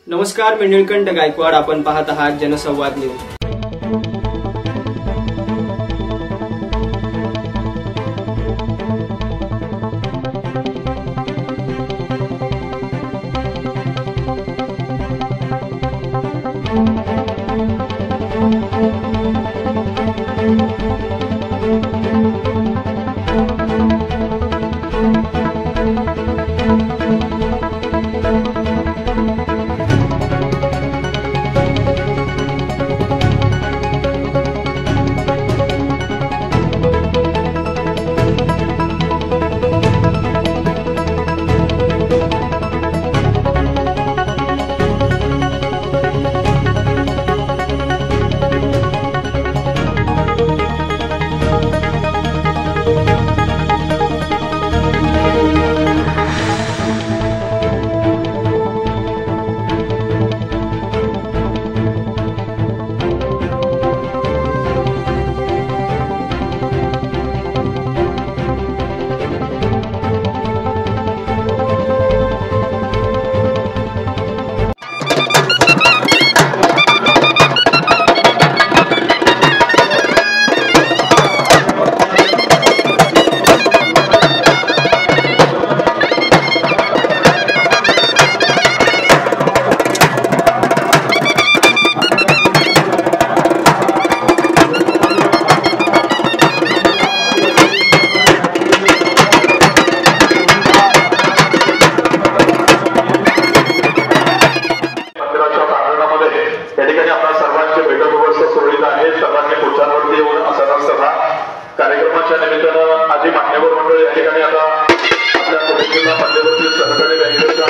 नमस्कार, मी निळकंठ गायकवाड. आपण पाहत आहात जनसंवाद न्यूज. कार्यक्रमाच्या निमित्तानं आधी मान्यवर मंडळ या ठिकाणी आता आपल्या कोल्हापूरच्या मध्यवर्ती सहकारी बँकेच्या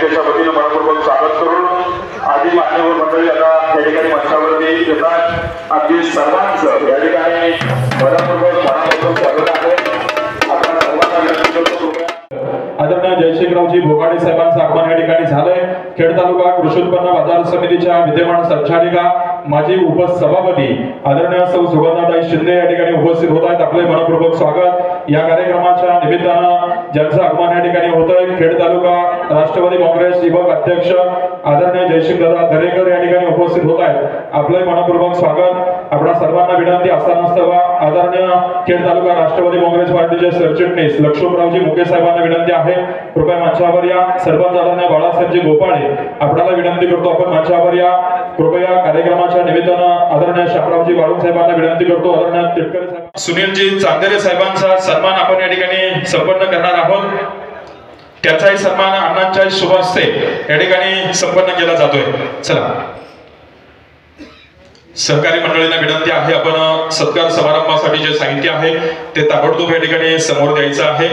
बँकेच्या वतीनं मनपूर्वक स्वागत करून आधी मान्यवर मंडळी आता या ठिकाणी मंचावरती येतात. अगदी सर्वांचं या ठिकाणी मनपूर्वक स्वागत आहे. आपण सर्वांना विनंती करतो आदरणीय जयशिंगरावजी भोगाडे साहेबांचं आगमन या ठिकाणी झालंय. खेड तालुका कृषी उत्पन्न बाजार समितीच्या विद्यमान संचालिका माजी उपसभापती आदरणीय सौ सुगंधाताई शिंदे या ठिकाणी उपस्थित होत आहेत. आपले मनपूर्वक स्वागत. या कार्यक्रमाच्या निमित्तानं ज्यांचं आगमन या ठिकाणी होतंय खेड तालुका राष्ट्रवादी काँग्रेस विभाग अध्यक्ष आदरणीय जयशिंगदादा दरेकर या ठिकाणी उपस्थित होत आहेत. आपले मनपूर्वक स्वागत. आपल्या सर्वांना विनंती असताना आदरणीय खेड तालुका राष्ट्रवादी काँग्रेस पार्टीचे सरचिटणीस लक्ष्मणरावजी मुके साहेबांना विनंती आहे कृपया मंचावर या. सरपंच आदरणीय बाळासाहेबजी गोपाळे आपल्याला विनंती करतो आपण मंचावर या. कृपया कार्यक्रमाच्या निमित्तानं आदरणीय शामरावजी बाळू साहेबांना विनंती करतो. आदरणीय तिटकरे साहेब सुनीलजी चांदेरे साहेबांचा सन्मान आपण या ठिकाणी संपन्न करणार आहोत. त्याचाही सन्मान अण्णांच्या शुभ हस्ते या ठिकाणी संपन्न केला जातोय. चला सहकारी मंडळींना विनंती आहे आपण सत्कार समारंभासाठी जे साहित्य आहे ते ताबडतोब या ठिकाणी समोर द्यायचं आहे.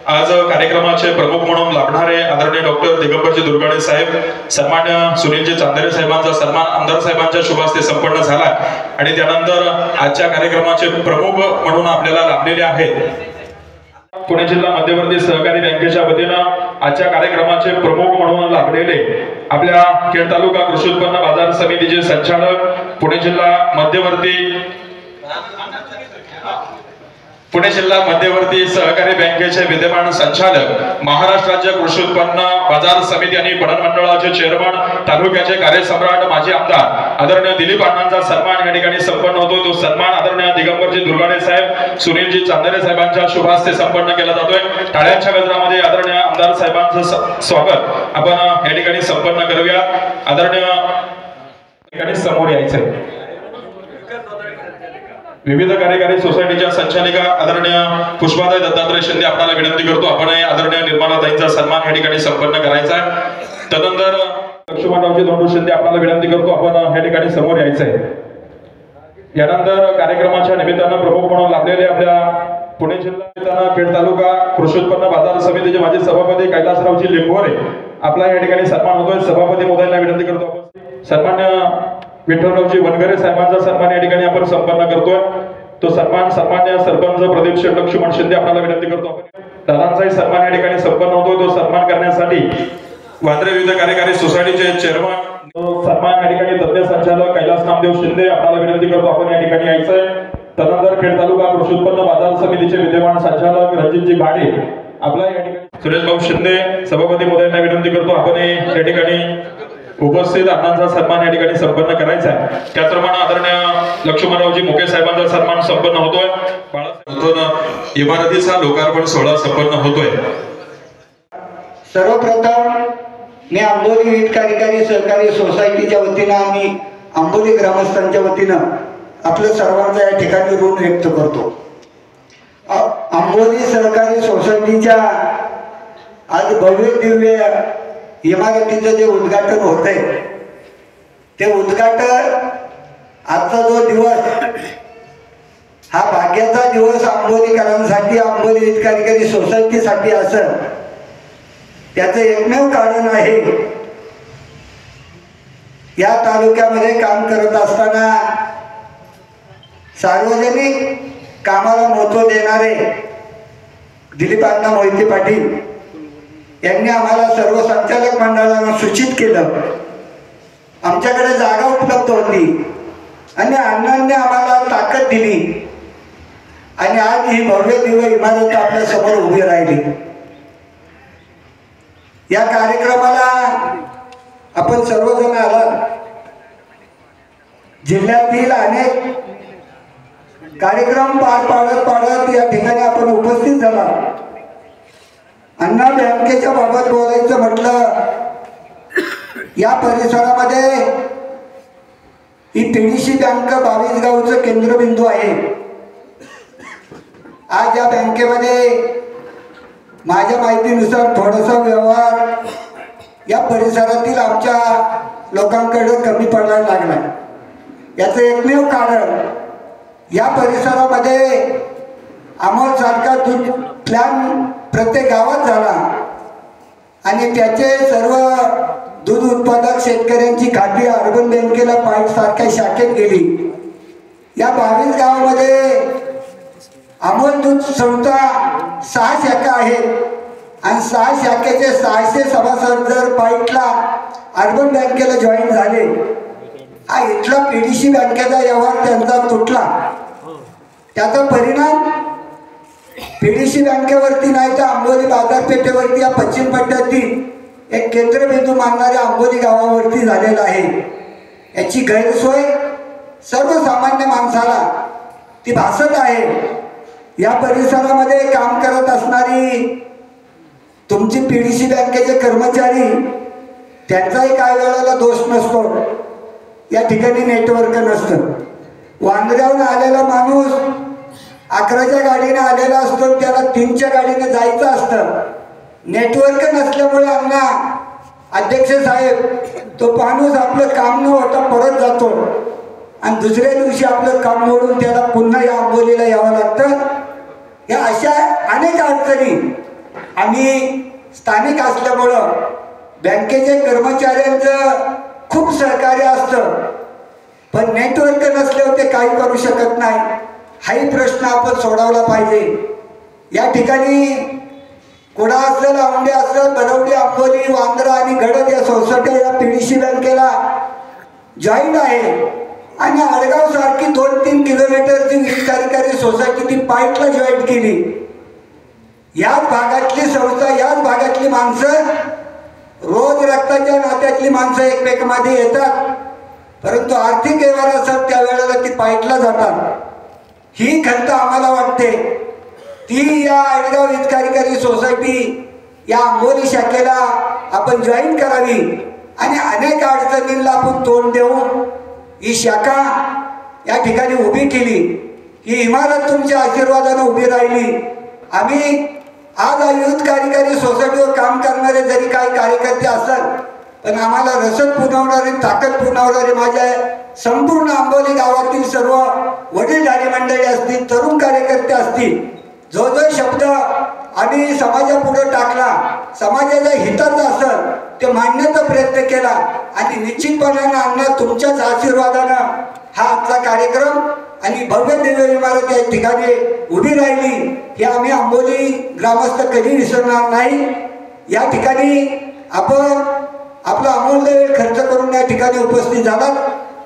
आज कार्यक्रमाचे प्रमुख म्हणून लाभणारे आदरणीय डॉक्टर दिगंबरजी दुर्गाडे साहेब सन्मान्य सुनीलजी चांदेरे साहेबांचा सन्मान आमदार साहेबांच्या शुभ हस्ते संपन्न झाला आणि त्यानंतर आजच्या कार्यक्रमाचे प्रमुख म्हणून आपल्याला लाभलेले आहेत पुणे जिल्हा मध्यवर्ती सहकारी बँकेच्या वतीनं आजच्या कार्यक्रमाचे प्रमुख म्हणून लाभलेले आपल्या खेड तालुका कृषी उत्पन्न बाजार समितीचे संचालक पुणे जिल्हा मध्यवर्ती सहकारी बँकेचे विद्यमान संचालक महाराष्ट्र राज्य कृषी उत्पन्न बाजार समिती आणि पणन मंडळाचे चेअरमन तालुक्याचे कार्यसम्राट माजी आमदार आदरणीय दिलीप अण्णांचा सन्मान या ठिकाणी संपन्न होतो. तो सन्मान आदरणीय दिगंबरजी दुर्गाडे साहेब सुनीलजी चांदेरे साहेबांच्या शुभ हस्ते संपन्न केला जातोय. टाळ्यांच्या गजरामध्ये आदरणीय आमदार साहेबांचं स्वागत आपण या ठिकाणी संपन्न करूया. आदरणीय ठिकाणी समोर यायचंय. विविध कार्यकारी सोसायटीच्या संचालिका आदरणीय पुष्पाताई दत्तात्रय शिंदे आपल्याला विनंती करतो आपण आदरणीय निर्मलाताईंचा सन्मान या ठिकाणी संपन्न करायचा आहे. तदनंतर लक्ष्मणरावजी धोंडू शिंदे आपल्याला विनंती करतो आपण या ठिकाणी समोर यायचंय. यानंतर कार्यक्रमाच्या निमित्तानं प्रमुख म्हणून लाभलेले आपल्या पुणे जिल्हा खेड तालुका कृषी उत्पन्न बाजार समितीचे माजी सभापती कैलासरावजी लिंबोरे आपला या ठिकाणी सन्मान होतोय. सभापती महोदयांना विनंती करतो आपण सन्मान्य विठ्ठलरावजी वनगरे साहेबांचा सन्मान या ठिकाणी आपण संपन्न करतोय. तो सन्मान सन्मान्य सरपंच प्रदीप शेठ लक्ष्मण शिंदे आपल्याला विनंती करतो आपण दादांचाही सन्मान या ठिकाणी संपन्न होतोय. तो सन्मान करण्यासाठी वांद्रे विविध कार्यकारी सोसायटीचे चेअरमन तो सन्मान या ठिकाणी तज्ञ संचालक कैलास नामदेव शिंदे आपल्याला विनंती करतो आपण या ठिकाणी यायचंय. तदनंतर खेड तालुका कृषी उत्पन्न बाजार समितीचे विद्यमान संचालक रणजितजी भाडे आपला या ठिकाणी सुरेश भाऊ शिंदे सभापती महोदयांना विनंती करतो आपण या ठिकाणी उपस्थित अण्णांचा सन्मान या ठिकाणी संपन्न करायचा आहे. त्याचप्रमाणे आदरणीय लक्ष्मणरावजी मुके साहेबांचा सन्मान संपन्न होतोय. इमारतीचा लोकार्पण सोहळा संपन्न होतोय. सर्वप्रथम मी आंबोली विविध कार्यकारी सहकारी सोसायटीच्या वतीनं आणि आंबोली ग्रामस्थांच्या वतीनं आपलं सर्वांचा या ठिकाणी ऋण व्यक्त करतो. आंबोली सहकारी सोसायटीच्या आज भव्य दिव्य इमारतीचं जे उद्घाटन होतंय ते उद्घाटन आजचा जो दिवस हा भाग्याचा दिवस आंबोलीकरांसाठी आंबोली विविध कार्यकारी सोसायटीसाठी असं त्याचं एकमेव कारण आहे. या तालुक्यामध्ये काम करत असताना सार्वजनिक कामाला महत्त्व देणारे दिलीप अण्णा मोहिते पाटील यांनी आम्हाला सर्व संचालक मंडळाला सूचित केलं. आमच्याकडे जागा उपलब्ध होती आणि अण्णांनी आम्हाला ताकद दिली आणि आज ही भव्य दिव्य इमारत आपल्या समोर उभी राहिली. या कार्यक्रमाला आपण सर्वजण आलात. जिल्ह्यातील अनेक कार्यक्रम पार पाडत या ठिकाणी आपण उपस्थित झाला. अण्णा बँकेच्या बाबत बोलायचं म्हटलं या परिसरामध्ये ही पीडीसी बँक 22 गावचं केंद्रबिंदू आहे. आज या बँकेमध्ये माझ्या माहितीनुसार थोडासा व्यवहार या परिसरातील आमच्या लोकांकडे कमी पडायला लागला. याचं एकमेव कारण या परिसरामध्ये अमोलसारखा दूध प्लॅन प्रत्येक गावात झाला आणि त्याचे सर्व दूध उत्पादक शेतकऱ्यांची खाती अर्बन बँकेला पाईट सारख्या शाखेत गेली. या 22 गावामध्ये अमोल दूध संस्था 6 शाखा आहेत आणि 6 शाखेचे 600 सभासद जर पाईटला अर्बन बँकेला जॉईन झाले, हा इथला पीडीसी बँकेचा व्यवहार त्यांचा तुटला. त्याचा परिणाम पीडीसी बँकेवरती नाही तर आंबोली बाजारपेठेवरती या पश्चिम पट्ट्यातील एक केंद्रबिंदू मानणाऱ्या आंबोली गावावरती झालेला आहे. याची गैरसोय सर्वसामान्य माणसाला ती भासत आहे. या परिसरामध्ये काम करत असणारी तुमची पीडीसी बँकेचे कर्मचारी, त्यांचाही काही वेळेला दोष नसतो. या ठिकाणी नेटवर्क नसतं. वांद्र्याहून आलेला माणूस 11च्या गाडीने आलेला असतो, त्याला 3च्या गाडीने जायचं असतं. नेटवर्क नसल्यामुळे अण्णा अध्यक्ष साहेब तो माणूस आपलं काम न होता परत जातो आणि दुसऱ्या दिवशी आपलं काम मोडून त्याला पुन्हा या आंबोलीला यावं लागतं. या अशा अनेक अडचणी आम्ही स्थानिक असल्यामुळं बँकेच्या कर्मचाऱ्यांचं खूप सहकार्य असतं, पण नेटवर्क नसल्यावर ते काही करू शकत नाही. हाही प्रश्न आपण सोडवला पाहिजे. या ठिकाणी कोडा असेल, औंढे असेल, बरवडी, आंबोली, वांद्रा आणि गडद या सोसायट्या या पीडीसी बँकेला जॉईन आहे आणि आडगाव सारखी 2-3 किलोमीटरची वीज कार्यकारी सोसायटी ती पाईटला जॉईन केली. याच भागातली संस्था, याच भागातली माणसं, रोज रक्ताच्या नात्यातली माणसं एकमेकांमध्ये येतात, परंतु आर्थिक व्यवहार असतात त्यावेळेला ती पाईटला जातात. ही खंत आम्हाला वाटते. ती या आडगाव वीज कार्यकारी सोसायटी या आंबोली शाखेला आपण जॉईन करावी आणि अनेक अडचणींना आपण तोंड देऊन ही शाखा या ठिकाणी उभी केली. ही इमारत तुमच्या आशीर्वादाने उभी राहिली. आम्ही आज यूथ कार्यकारी सोसायटीवर काम करणारे जरी काही कार्यकर्ते असतात, पण आम्हाला रसद पुरवणारे, ताकद पुरवणारे माझ्या संपूर्ण आंबोली गावातील सर्व वडीलधारी मंडळी असतील, तरुण कार्यकर्ते असतील, जो जो शब्द आम्ही समाजापुढे टाकला, समाजाच्या हिताचा असेल ते मांडण्याचा प्रयत्न केला आणि निश्चितपणाने अण्णा तुमच्याच आशीर्वादानं हा आजचा कार्यक्रम आणि भव्य दिव्य इमारत या ठिकाणी उभी राहिली. हे आम्ही आंबोली ग्रामस्थ कधी विसरणार नाही. या ठिकाणी आपण आपला अमूल्य वेळ खर्च करून या ठिकाणी उपस्थित झालात.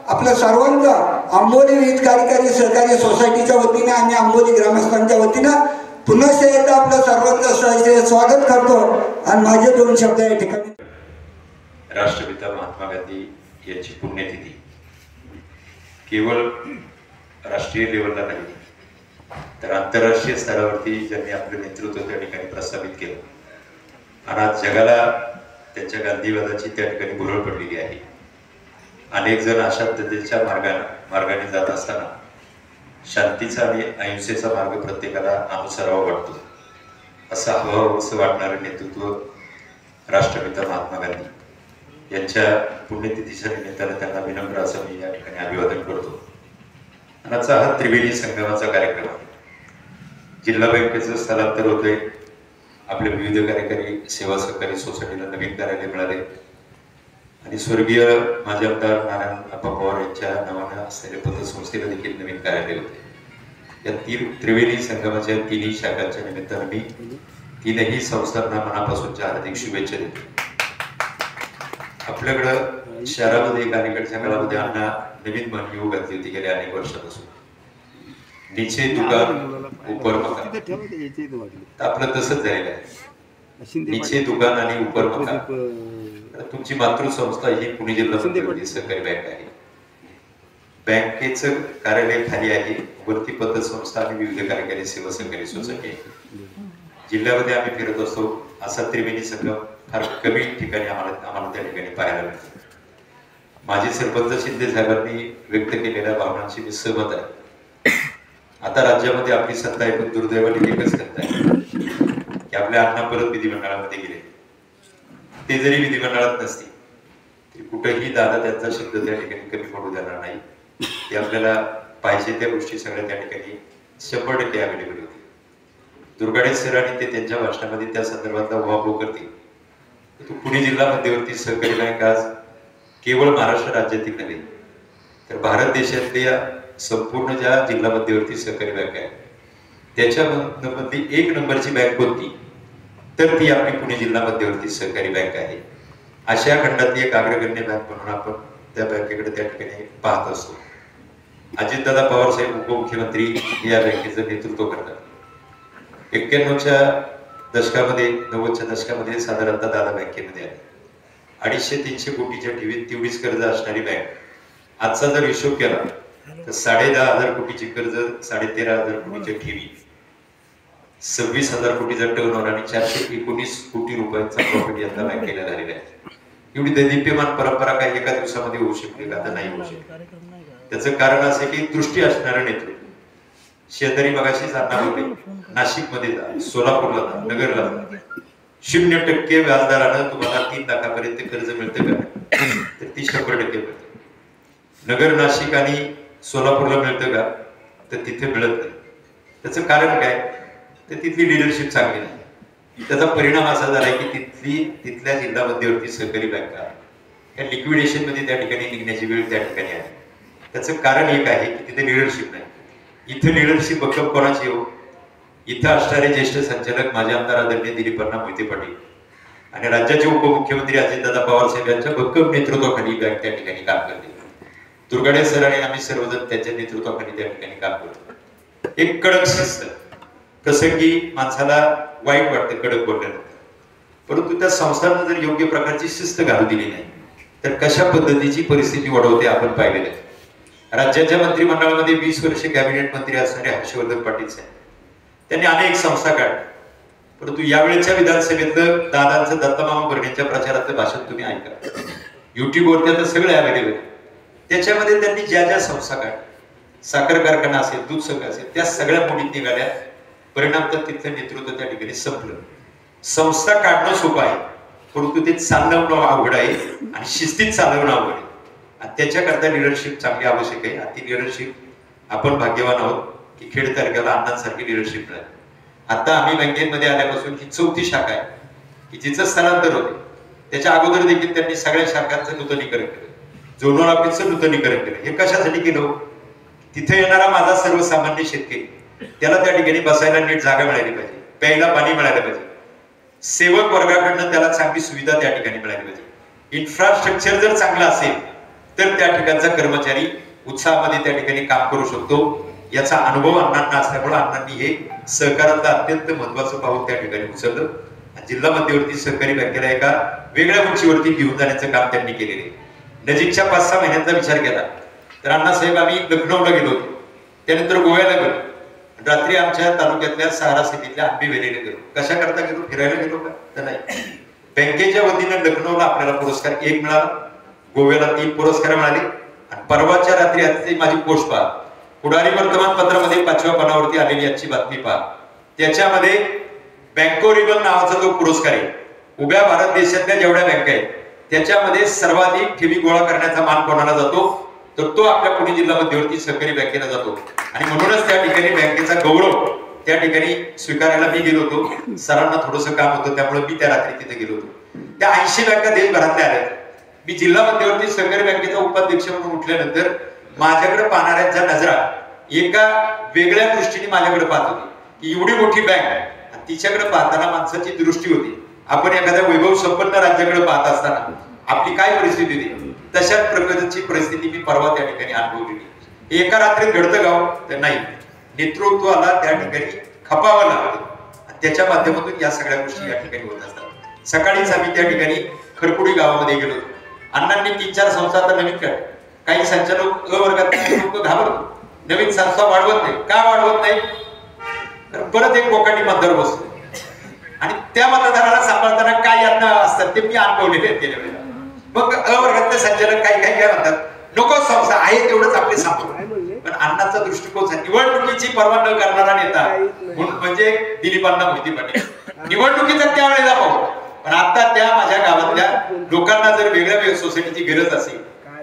आपल्या सर्वांचं आंबोली वीज कार्यकारी सहकारी सोसायटीच्या वतीने आणि आंबोली ग्रामस्थांच्या वतीनं पुन्हा एकदा आपलं सर्वांचं स्वागत करतो आणि माझे 2 शब्द या ठिकाणी. राष्ट्रपिता महात्मा गांधी यांची पुण्यतिथी केवळ राष्ट्रीय लेवलला नाही तर आंतरराष्ट्रीय स्तरावरती ज्यांनी आपलं नेतृत्व त्या ठिकाणी प्रस्थापित केलं आणि आज जगाला त्यांच्या गांधीवादाची त्या ठिकाणी भुरळ पडलेली आहे. अनेक जण अशा पद्धतीच्या मार्गाने जात असताना शांतीचा आणि अहिंसेचा मार्ग प्रत्येकाला अनुसरावा वाटतो. असं हवं असं वाटणारं नेतृत्व राष्ट्रपिता महात्मा गांधी यांच्या पुण्यतिथीच्या निमित्तानं त्यांना विनम्र असं मी या ठिकाणी अभिवादन करतो. आणि आजचा हा त्रिवेणी संगमाचा कार्यक्रम आहे. जिल्हा बँकेचं स्थलांतर होतंय. आपल्या विविध कार्यकारी सेवा सहकारी सोसायटीला नवीन कार्यालय मिळाले आणि स्वर्गीय माजी आमदार नारायण पवार यांच्या नावानं असलेल्या पतसंस्थेला देखील नवीन कार्यालय होते. या त्रिवेणी संगमाच्या 3 शाखांच्या निमित्तानं मी 3ही संस्थांना मनापासूनच्या हार्दिक शुभेच्छा देतो. आपल्याकडं शहरामध्ये एक अलीकडच्या काळामध्ये अण्णा नवीन म्हण येऊ घातली होती गेल्या अनेक वर्षापासून, नीचे दुकान उपर मकान. आपलं तसंच झालेलं आहे. नीचे दुकान आणि उपर मकान. तुमची मातृसंस्था ही पुणे जिल्हा सहकारी बँक आहे. बँकेचं कार्यालय खाली आहे, वरती पतसंस्था आणि विविध कार्यकारी सेवा सहकारी सोसायटी आहे. जिल्ह्यामध्ये आम्ही फिरत असतो. असा त्रिवेणी संगम फार कमी ठिकाणी आम्हाला त्या ठिकाणी पाहायला मिळतो. माजी सरपंच शिंदे साहेबांनी व्यक्त केलेल्या भावनांशी मी सहमत आहे. आता राज्यामध्ये आपली सत्ता आहे, पण दुर्दैवाने एकच सत्ता आहे की आपल्या अण्णा परत विधिमंडळामध्ये गेले. ते जरी विधिमंडळात नसतील तरी कुठेही दादा त्यांचा शब्द त्या ठिकाणी कमी पडू देणार नाही. ते आपल्याला पाहिजे त्या गोष्टी सगळ्या त्या ठिकाणी 100% अवेलेबल होती. दुर्गाडे सर आणि ते त्यांच्या भाषणामध्ये त्या संदर्भातला उहापोह करतील तो पुणे जिल्हा मध्यवर्ती सहकारी बँक आज केवळ महाराष्ट्र राज्यातील नव्हे तर भारत देशातल्या संपूर्ण ज्या जिल्हा मध्यवर्ती सहकारी बँक आहेत त्याच्यामधली 1 नंबरची बँक कोणती तर ती आपली पुणे जिल्हा मध्यवर्ती सहकारी बँक आहे. अशा खंडातली एक अग्रगण्य बँक म्हणून आपण त्या बँकेकडे त्या ठिकाणी पाहत असतो. अजितदादा पवार साहेब उपमुख्यमंत्री या बँकेचं नेतृत्व करतात. 91च्या दशकामध्ये 90च्या दशकामध्ये साधारणतः दादा बँकेमध्ये आले. 250-300 कोटीच्या ठेवीत तेवढीच कर्ज असणारी बँक आजचा जर हिशोब केला तर 10,500 कोटीची कर्ज, 13,500 कोटीच्या ठेवी, 26,000 कोटीचा टर्नओव्हर आणि 419 कोटी रुपयांचा प्रॉफिट यंदा बँकेला झालेला आहे. एवढी दैदिप्यमान परंपरा काही एका दिवसामध्ये होऊ शकते का तर नाही होऊ शकते. त्याचं कारण असं की दृष्टी असणारं नेतृत्व. शेजारी मगाशी जाणार होते, नाशिकमध्ये जा, सोलापूरला जा, नगरला जा, 0% व्याजदरानं तुम्हाला 3 लाखापर्यंत कर्ज मिळतं का तर ती 100% मिळतं. नगर, नाशिक आणि सोलापूरला मिळतं का तर तिथे मिळत नाही. त्याचं कारण काय तर तिथली लिडरशिप चांगली नाही. त्याचा परिणाम असा झालाय की तिथल्या जिल्हा मध्यवर्ती सहकारी बँका या लिक्विडेशन मध्ये त्या ठिकाणी निघण्याची वेळ त्या ठिकाणी आहे. त्याचं कारण एक आहे की तिथे लिडरशिप नाही. इथे लिडरशिप भक्कम कोणाची हो, इथं असणारे ज्येष्ठ संचालक माझे आमदार आदरणीय दिलीपअण्णा मोहिते पाटील आणि राज्याचे उपमुख्यमंत्री अजितदादा पवार साहेब यांच्या भक्कम नेतृत्वाखाली बँक त्या ठिकाणी काम करते. दुर्गाडे सर आणि आम्ही सर्वजण त्यांच्या नेतृत्वाखाली त्या ठिकाणी काम करतो. एक कडक शिस्त. प्रसंगी माणसाला वाईट वाटतं कडक बोलल्यानंतर, परंतु त्या संस्थांना जर योग्य प्रकारची शिस्त घालू दिली नाही तर कशा पद्धतीची परिस्थिती ओढवते आपण पाहिलेलं आहे. राज्याच्या मंत्रिमंडळामध्ये 20 वर्ष कॅबिनेट मंत्री असणारे हर्षवर्धन पाटील साहेब त्यांनी अनेक संस्था काढल्या, परंतु यावेळेच्या विधानसभेतलं दादांचं दत्तमामा भरणेच्या प्रचाराचं भाषण तुम्ही ऐका. युट्यूबवरती आता सगळं अवेलेबल आहे. त्याच्यामध्ये त्यांनी ज्या ज्या संस्था काढल्या, साखर कारखाना असेल, दूध संघ असेल, त्या सगळ्या मोडीत निघाल्या. परिणाम तर तिथलं नेतृत्व त्या ठिकाणी संपलं. संस्था काढणं सोपं आहे, परंतु ते चालवणं अवघड आहे आणि शिस्तीत चालवणं अवघड आहे. आणि त्याच्याकरता लिडरशिप चांगली आवश्यक आहे. आणि ती लिडरशिप आपण भाग्यवान आहोत की खेड तालुक्याला अण्णांसारखी लिडरशिप मिळाली. आता आम्ही बँकेमध्ये आल्यापासून ही 4थी शाखा आहे की जिचं स्थलांतर होते. त्याच्या अगोदर देखील त्यांनी सगळ्या शाखांचं नूतनीकरण केलं, झोनल ऑफिसचं नूतनीकरण केलं. हे कशासाठी केलं? तिथे येणारा माझा सर्वसामान्य शेतकरी त्याला त्या ठिकाणी बसायला नीट जागा मिळाली पाहिजे, प्यायला पाणी मिळालं पाहिजे, सेवक वर्गाकडनं त्याला चांगली सुविधा त्या ठिकाणी मिळाली पाहिजे. इन्फ्रास्ट्रक्चर जर चांगलं असेल तर त्या ठिकाणचा कर्मचारी उत्साहामध्ये त्या ठिकाणी काम करू शकतो. याचा अनुभव अण्णांना असल्यामुळे अण्णांनी हे सहकारातलं अत्यंत महत्वाचं पाऊल त्या ठिकाणी उचललं. जिल्हा मध्यवर्ती सहकारी बँकेला एका वेगळ्या उंचीवरती घेऊन जाण्याचं काम त्यांनी केलेलं आहे. नजीकच्या 5-6 महिन्यांचा विचार केला तर अण्णासाहेब आम्ही लखनौला गेलो होतो, त्यानंतर गोव्याला गेलो, रात्री आमच्या तालुक्यातल्या सहारा सिटीतल्या आंबे व्हॅलीला गेलो. कशा करता गेलो? फिरायला गेलो का तर नाही. बँकेच्या वतीनं लखनौला आपल्याला पुरस्कार 1 मिळाला, गोव्याला 3 पुरस्कार मिळाले. आणि परवाच्या रात्री आजची माझी पोस्ट पहा, पुढारी वर्तमानपत्रामध्ये 5व्या पानावरती आलेली आजची बातमी पहा. त्याच्यामध्ये बँको रिबन नावाचा जो पुरस्कार आहे, उभ्या भारत देशातल्या जेवढ्या बँका आहेत त्याच्यामध्ये सर्वाधिक ठेवी गोळा करण्याचा मान कोणाला जातो तर तो आपल्या पुणे जिल्हा मध्यवर्ती सहकारी बँकेला जातो. आणि म्हणूनच त्या ठिकाणी बँकेचा गौरव त्या ठिकाणी स्वीकारायला मी गेलो होतो. सरांना थोडंसं काम होतं त्यामुळे मी त्या रात्री तिथे गेलो होतो. त्या 80 बँका देशभरातल्या आल्या. मी जिल्हा मध्यवर्ती सहकारी बँकेचा उपाध्यक्ष म्हणून उठल्यानंतर माझ्याकडे पाहणाऱ्यांच्या नजरा एका वेगळ्या दृष्टीने माझ्याकडे पाहत होती की एवढी मोठी बँक आणि तिच्याकडे पाहताना माणसाची दृष्टी होती. आपण एखाद्या वैभव संपन्न राज्याकडे पाहत असताना आपली काय परिस्थिती होती तशाच प्रकारची परिस्थिती मी परवा त्या ठिकाणी अनुभवलेली. एका रात्रीत घडतं गाव तर नाही, नेतृत्वाला त्या ठिकाणी खपावं लागतं. त्याच्या माध्यमातून या सगळ्या गोष्टी या ठिकाणी होत असतात. सकाळीच आम्ही त्या ठिकाणी खरपुडी गावामध्ये गेलो होतो. अण्णांनी 3-4 संस्था आता नवीन काढल्या. काही संचालक वर्गात लोक घाबरतो, नवीन संस्था वाढवत नाही. का वाढवत नाही? तर परत एक बोकाटी मतदार बसतो आणि त्या मतदाराला सांभाळताना काय यातना असतात ते मी अनुभवलेले आहेत गेल्या वेळेला. मग वर्गातले संचालक काही म्हणतात नको संस्था आहे तेवढंच आपले सांभाळ. पण अण्णाचा दृष्टिकोन निवडणुकीची पर्वा न करणारा नेता म्हणजे दिलीपअण्णा मोहिते पाटील. निवडणुकीचा त्यावेळेला पाहू, पण आता त्या माझ्या गावातल्या लोकांना जर वेगळ्या सोसायटीची गरज असेल,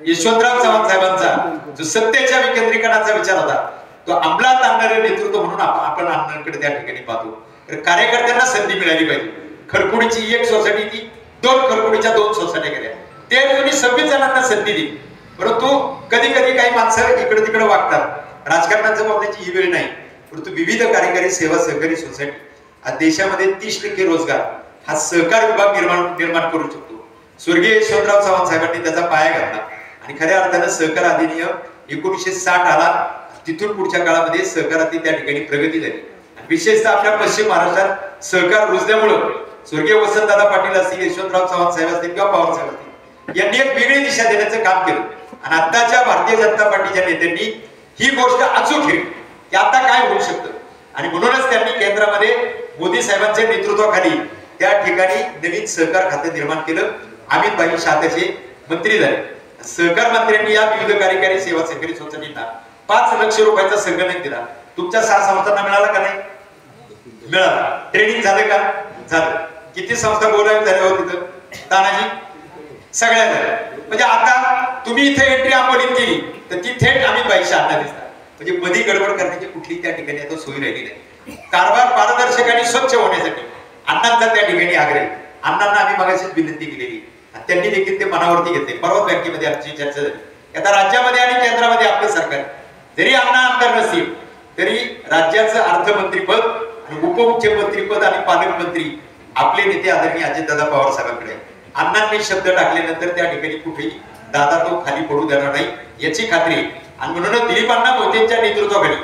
यशवंतराव चव्हाण साहेबांचा जो सत्तेच्या विकेंद्रीकरणाचा विचार होता तो अंमलात आणणारे नेतृत्व म्हणून आपण अण्णांकडे त्या ठिकाणी पाहतो. कार्यकर्त्यांना संधी मिळाली पाहिजे. खरपुडीची एक सोसायटी ती 2 खरपुडीच्या 2 सोसायट्या केल्या. ते तुम्ही 26 जणांना संधी दिली. परंतु कधी कधी काही माणसं इकडे तिकडे वागतात. राजकारणाचं बोलण्याची ही वेळ नाही, परंतु विविध कार्यकारी सेवा सहकारी सोसायटी आज देशामध्ये 30% रोजगार हा सहकार विभाग निर्माण करू शकतो. स्वर्गीय यशवंतराव चव्हाण साहेबांनी त्याचा पाया घातला आणि खऱ्या अर्थानं सहकार अधिनियम 1960 आला. तिथून पुढच्या काळामध्ये सहकारातील त्या ठिकाणी प्रगती झाली. विशेषतः आपल्या पश्चिम महाराष्ट्रात सहकार रुजल्यामुळं स्वर्गीय वसंतदादा पाटील असतील, यशवंतराव चव्हाण साहेब असतील किंवा पवार साहेब असतील यांनी एक वेगळी दिशा देण्याचं काम केलं. आणि आताच्या भारतीय जनता पार्टीच्या नेत्यांनी ही गोष्ट अचूक केली की आता काय होऊ शकतं. आणि म्हणूनच त्यांनी केंद्रामध्ये मोदी साहेबांच्या नेतृत्वाखाली त्या ठिकाणी नवीन सहकार खाते निर्माण केलं. अमित भाई शाह त्याचे मंत्री झाले. सहकार मंत्र्यांनी या विविध कार्यकारी सेवा सहकारी सोसायटींना 5 लक्ष रुपयाचा संगणक दिला. तुमच्या 6 संस्थांना मिळाला का नाही? मिळाला. ट्रेनिंग झालं का? झालं. किती संस्था बोलायला झाल्या होत्या तिथं? तानाजी सगळ्या झाल्या. म्हणजे आता तुम्ही इथे एंट्री आंबोलीत केली तर ती थेट अमित भाई शहाना दिसतात. म्हणजे मधी गडबड करण्याची कुठली त्या ठिकाणी आता सोय राहिली नाही. कारभार पारदर्शक आणि स्वच्छ होण्यासाठी अण्णांचा त्या ठिकाणी आग्रह. अण्णांना आम्ही मगाशीच विनंती केलेली, त्यांनी देखील ते मनावरती घेतले. परवा बँकेमध्ये आमची चर्चा झाली. आता राज्यामध्ये आणि केंद्रामध्ये आपलं सरकार जरी अण्णा आमदार नसतील तरी राज्याचं अर्थमंत्रीपद आणि उपमुख्यमंत्रीपद आणि पालकमंत्री आपले नेते आदरणीय अजितदादा पवार साहेबांकडे. अण्णांनी शब्द टाकल्यानंतर त्या ठिकाणी कुठेही दादा तो खाली पडू देणार नाही याची खात्री. आणि म्हणून दिलीपांना मोदींच्या नेतृत्वाखाली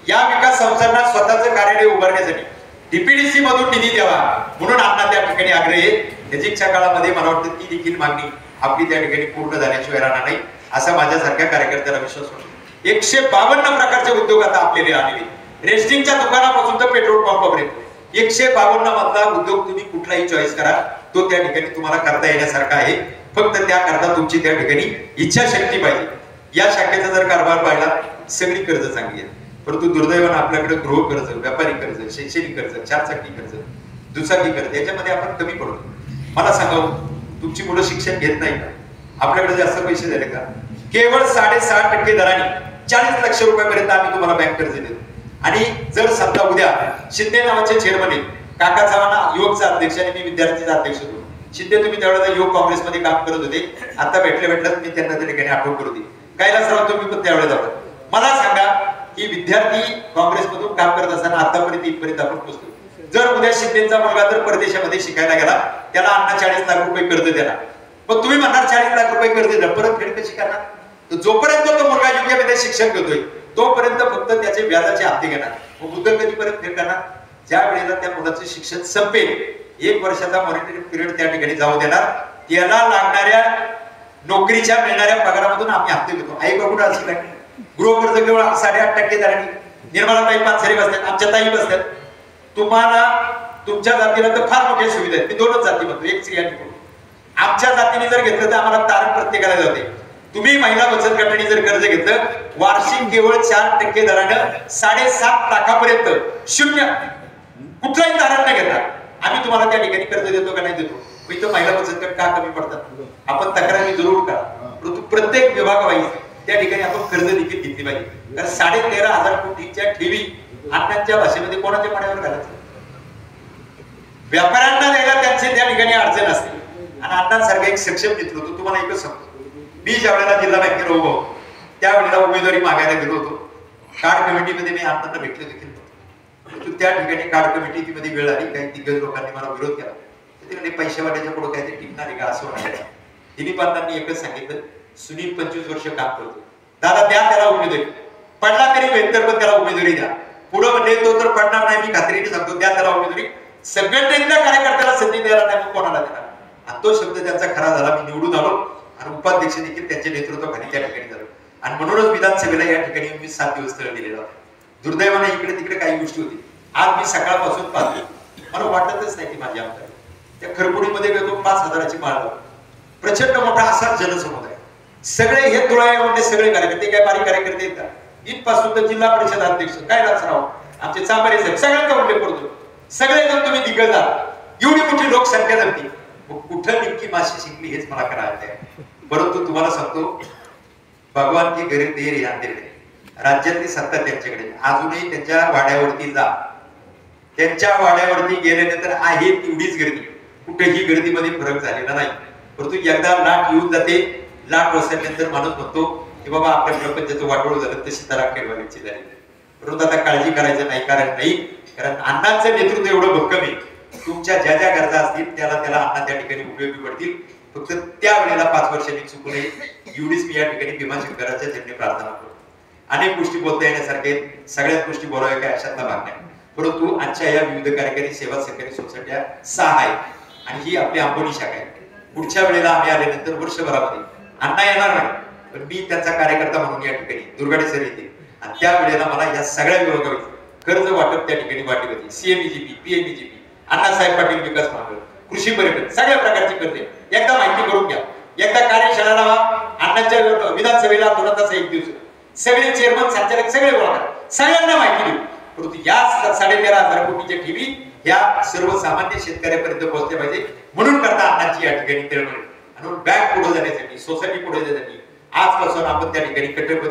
या विकास संस्थांना स्वतःचं कार्यालय उभारण्यासाठी डीपीडीसी मधून निधी द्यावा म्हणून अण्णा त्या ठिकाणी आग्रह आहे. नजीकच्या काळामध्ये मला वाटतं ती देखील मागणी आपली त्या ठिकाणी पूर्ण झाल्याशिवाय राहणार नाही असा माझ्यासारख्या कार्यकर्त्याला विश्वास वाटतो. 152 प्रकारचे उद्योग आता आपल्याकडे आलेले. रेस्टिंगच्या दुकानापासून तर पेट्रोल पंपापर्यंत 152 मधला उद्योग तुम्ही कुठलाही चॉईस करा, तो त्या ठिकाणी तुम्हाला करता येण्यासारखा आहे. फक्त त्याकरता तुमची त्या ठिकाणी इच्छाशक्ती पाहिजे. या शाखेचा जर कारभार पाहिला सगळी कर्ज चांगली आहेत, परंतु दुर्दैवानं आपल्याकडे गृह कर्ज, व्यापारी कर्ज, शैक्षणिक कर्ज, 4 चाकी कर्ज, दुचाकी कर्ज याच्यामध्ये आपण कमी पडतो. मला सांगावं, तुमची मुलं शिक्षण घेत नाही का? आपल्याकडे जास्त पैसे झाले का? केवळ 6.5% दराने 40 लक्ष रुपयापर्यंत आम्ही तुम्हाला बँक कर्ज देतो. आणि जर समजा उद्या शिंदे नावाचे चेअरमन आहेत, काका चव्हाण युवकचा अध्यक्ष आणि मी विद्यार्थीचा अध्यक्ष होतो. शिंदे तुम्ही त्यावेळेला युवक काँग्रेसमध्ये काम करत होते, आता भेटलं मी त्यांना त्या ठिकाणी आठवण करू दे. कैलासराव तुम्ही पण त्यावेळेस जाता. मला सांगा की विद्यार्थी काँग्रेसमधून काम करत असताना आतापर्यंत इथपर्यंत आपण पोहोचतो. जर उद्या शिंदेचा मुलगा जर परदेशामध्ये शिकायला गेला, त्याला अण्णा 40 लाख रुपये कर्ज देणार. पण तुम्ही म्हणणार 40 लाख रुपये कर्ज द्या, परत फेड कशी करणार? तर जोपर्यंत तो मुलगा UK मध्ये शिक्षण घेतोय तोपर्यंत फक्त त्याचे व्याजाचे हप्ते घेणार. मग मुद्दल कधी परत फेड करणार? ज्या वेळेला त्या मुलाचं शिक्षण संपेल, 1 वर्षाचा मॉनिटरी पिरियड त्या ठिकाणी जाऊ देणार, त्याला लागणाऱ्या नोकरीच्या मिळणाऱ्या पगारामधून आम्ही हप्ते घेतो. आई बाबू असेल गृहकर्ज केवळ 8.5% दराने. निर्मलाताई पानसरे बसतात, आमच्या ताई बसतात. तुम्हाला तुमच्या जातीला तर फार मोठ्या सुविधा आहेत. मी 2च जाती म्हणतो, एक स्त्री आणि पुरुष. आमच्या जातीने जर घेतलं तर आम्हाला तारण प्रत्येकाला जाते. तुम्ही महिला बचत गटाने जर कर्ज घेतलं, वार्षिक केवळ 4% दरानं 7.5 लाखापर्यंत शून्य कुठलाही तारण न घेता आम्ही तुम्हाला त्या ठिकाणी कर्ज देतो का नाही देतो? मी तर महिला बचत गट का कमी पडतात? आपण तक्रारी जरूर करा, परंतु प्रत्येक विभागावाईज त्या ठिकाणी आपण कर्ज देखील घेतली पाहिजे. कारण 13,500 कोटीच्या ठेवी अण्णांच्या भाषेमध्ये कोणाच्या पाण्यावर घालायचं? व्यापाऱ्यांना द्यायला त्यांचे त्या ठिकाणी अडचण असते. आणि अण्णांसारखं एक सक्षम नेतृत्व. तुम्हाला एकच सांगतो, मी ज्या वेळेला जिल्हा बँकेला उभा होतो त्यावेळेला उमेदवारी मागायला गेलो होतो. कार्ड कमिटीमध्ये मी अण्णांना भेटलो देखील. त्या ठिकाणी कार्ड कमिटीमध्ये वेळ आली, काही दिग्गज लोकांनी मला विरोध केला. तिकडे पैसे वाट्याच्या पुढे काहीतरी टिकणार आहे का असं म्हणायचं. दिलीपांनी एकच सांगितलं, सुनील 25 वर्ष काम करतो, दादा द्या त्याला उमेदवारी, पडला तरी बेहतर पण त्याला उमेदवारी द्या. पुढे म्हणजे तो तर पडणार नाही, मी खात्रीने सांगतो, द्या त्याला उमेदवारी. संघटनेतल्या कार्यकर्त्याला संधी द्यायला नाही, कोणाला देणार? आणि तो शब्द त्यांचा खरा झाला. मी निवडून आलो आणि उपाध्यक्ष देखील त्यांच्या नेतृत्वाखाली त्या ठिकाणी झालो. आणि म्हणूनच विधानसभेला या ठिकाणी मी 7 दिवस तळ दिलेला होता. दुर्दैवाने इकडे तिकडे काही गोष्टी होती. आज मी सकाळपासून पाहतो, मला वाटतच नाही की माझी आमदार. त्या खरपुडीमध्ये गेलो, 5,000ची माळ लावली. प्रचंड मोठा असा जनसमुदाय. सगळे हे तुळायामध्ये सगळे कार्यकर्ते, काय बारीक कार्यकर्ते येतात, इथपासून तर जिल्हा परिषद अध्यक्ष कैलासराव, आमचे चांबारे साहेब, सगळ्यांचा उल्लेख करतो. सगळेजण तुम्ही दिग्गज आहात. एवढी मोठी लोकसंख्या जमती, कुठं नेमकी माशी शिकली हेच मला करायचं आहे. परंतु तुम्हाला सांगतो, भगवान की गरीब देर या अंधेर. राज्यातली सत्ता त्यांच्याकडे. अजूनही त्यांच्या वाड्यावरती जा, त्यांच्या वाड्यावरती गेल्यानंतर आहे तेवढीच गर्दी. कुठेही गर्दीमध्ये फरक झालेला नाही. परंतु एकदा लाट येऊन जाते, लाट वसरल्यानंतर माणूस म्हणतो की बाबा आपल्या प्रपंचाचं वाटोळ झालं, तशी तरा खेळवायची झाली. परंतु आता काळजी करायचं नाही, कारण अण्णांचं नेतृत्व एवढं भक्कम आहे. तुमच्या ज्या ज्या गरजा असतील त्याला अण्णा त्या ठिकाणी उपयोगी पडतील. फक्त त्या वेळेला 5 वर्षांनी चुकू नये एवढीच मी या ठिकाणी भीमाशंकराच्या चरणी प्रार्थना करतो. अनेक गोष्टी बोलता येण्यासारखे, सगळ्याच गोष्टी बोलाव्या काय अशातला भाग नाही. परंतु आजच्या या विविध कार्यकारी सेवा सहकारी सोसायट्या 6 आहेत आणि ही आपली आंबोली शाखा आहे. पुढच्या वेळेला आम्ही आल्यानंतर वर्षभरामध्ये अण्णा येणार नाही, पण मी त्यांचा कार्यकर्ता म्हणून या ठिकाणी दुर्गाडे सर येते आणि त्या वेळेला मला या सगळ्या विभागावर कर्ज वाटप त्या ठिकाणी वाटप होती. CMEGP, PMEGP, अण्णासाहेब पाटील विकास महामंडळ, कृषी पर्यटन, सगळ्या प्रकारची कर्जे एकदा माहिती करून घ्या. एकदा कार्यशाळा लावा. अण्णांच्या विधानसभेला तुरंत 1 दिवस सगळे चेअरमन संचालक सगळे बोलतात, सगळ्यांना माहिती देऊ. परंतु या 13,500 कोटीच्या ठेवी ह्या सर्वसामान्य शेतकऱ्यापर्यंत पोहोचल्या पाहिजे. म्हणून करता अण्णांची या ठिकाणी तळमळ आणि बँक पुढे जाण्यासाठी, सोसायटी पुढे जाण्यासाठी आजपासून आपण त्या ठिकाणी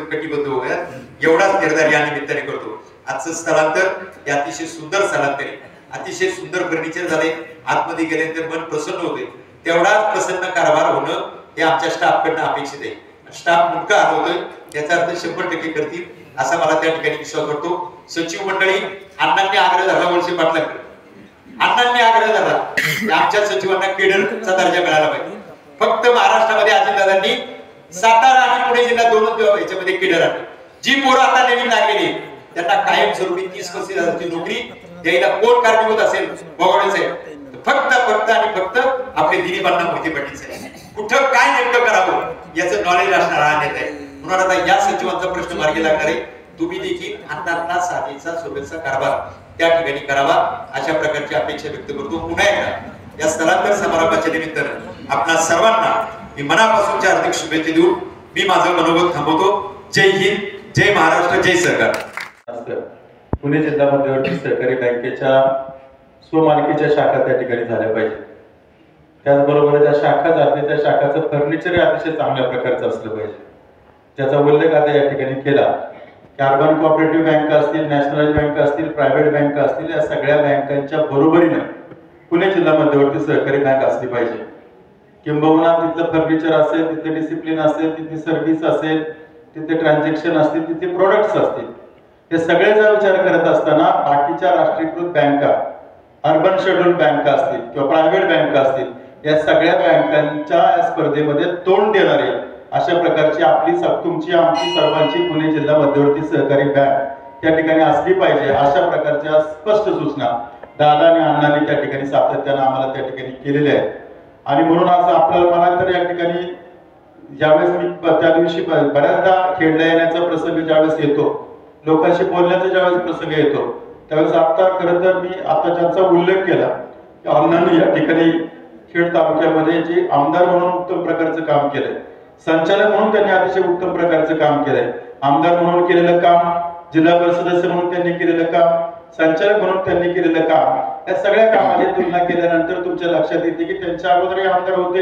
कटिबद्ध होऊया एवढाच निर्धार या निमित्ताने करतो. आजचं स्थलांतर हे अतिशय सुंदर स्थलांतर आहे. अतिशय सुंदर फर्निचर झाले, आतमध्ये गेल्यानंतर मन प्रसन्न होते. तेवढाच प्रसन्न कारभार होणं हे आमच्या स्टाफकडनं अपेक्षित आहे. स्टाफ मुलगा हरवतोय त्याचा अर्थ 100% करतील असा मला त्या ठिकाणी विश्वास वाटतो. सचिव मंडळी, अण्णांनी आग्रह धरला, वळसे पाटलांकडे अण्णांनी आग्रह धरला आमच्या सचिवांना केडरचा दर्जा मिळाला पाहिजे. फक्त महाराष्ट्रामध्ये अजितदादांनी सातारा आणि पुणे जिल्हा 2 याच्यामध्ये केडर आणले. जी पोरं आता नवीन लागलेली त्यांना कायमस्वरूपी 30-35,000ची नोकरी द्यायला कोण कारणीभूत असेल? बघाडे साहेब. फक्त आणि फक्त आपले दिलीपांना मोहिते पाटील साहेब. कुठं काय नेमकं करावं याचं नॉलेज असणार हा नेता आहे. म्हणून आता या सचिवांचा प्रश्न मार्गी लागणार आहे. तुम्ही देखील अण्णांना साधीचा सोबतचा कारभार त्या ठिकाणी करावा अशा प्रकारची अपेक्षा व्यक्त करतो. पुन्हा एकदा या स्थलांतर समारंभाच्या निमित्तानं आपल्या सर्वांना मी मनापासूनच्या हार्दिक शुभेच्छा देऊन मी माझं मनोगत थांबवतो. जय हिंद, जय महाराष्ट्र, जय सरकार. पुणे जिल्हा मध्यवर्ती सहकारी बँकेच्या स्वमालकीच्या शाखा त्या ठिकाणी झाल्या पाहिजे. त्याचबरोबर ज्या शाखा जाते त्या शाखाचं फर्निचर अतिशय चांगल्या प्रकारचं असलं पाहिजे, ज्याचा उल्लेख आता या ठिकाणी केला. अर्बन कोऑपरेटिव्ह बँक असतील, नॅशनलाइज बँक असतील, प्रायव्हेट बँक असतील, या सगळ्या बँकांच्या बरोबरीनं पुणे जिल्हा मध्यवर्ती सहकारी बँक असली पाहिजे. किंबहुना तिथलं फर्निचर असेल, तिथलं डिसिप्लिन असेल, तिथली सर्व्हिस असेल, तिथे ट्रान्झॅक्शन असतील, तिथे प्रोडक्ट्स असतील, हे सगळ्याचा विचार करत असताना बाकीच्या राष्ट्रीयकृत बँका, अर्बन शेड्यूल बँका असतील किंवा प्रायव्हेट बँका असतील, या सगळ्या बँकांच्या स्पर्धेमध्ये तोंड देणारे अशा प्रकारची तुमची आमची सर्वांची पुणे जिल्हा मध्यवर्ती सहकारी बँक त्या ठिकाणी असली पाहिजे अशा प्रकारच्या स्पष्ट सूचना दादा आणि अण्णांनी त्या ठिकाणी सातत्यानं आम्हाला त्या ठिकाणी केलेल्या आहेत. आणि म्हणून असं आपल्याला मला तर या ठिकाणी ज्यावेळेस मी त्या दिवशी बऱ्याचदा खेळल्या येण्याचा प्रसंग ज्यावेळेस येतो, लोकांशी बोलण्याचा ज्यावेळेस प्रसंग येतो, त्यावेळेस आता खरं तर मी आता ज्यांचा उल्लेख केला की अण्णांनी या ठिकाणी खेड तालुक्यामध्ये जे आमदार म्हणून उत्तम प्रकारचं काम केलंय, संचालक म्हणून त्यांनी अतिशय उत्तम प्रकारचं काम केलंय, आमदार म्हणून केलेलं काम, जिल्हा परिषद सदस्य म्हणून त्यांनी केलेलं काम, संचालक म्हणून त्यांनी केलेलं काम, या सगळ्या कामाची तुलना केल्यानंतर तुमच्या लक्षात येते की त्यांच्या अगोदरही आमदार होते,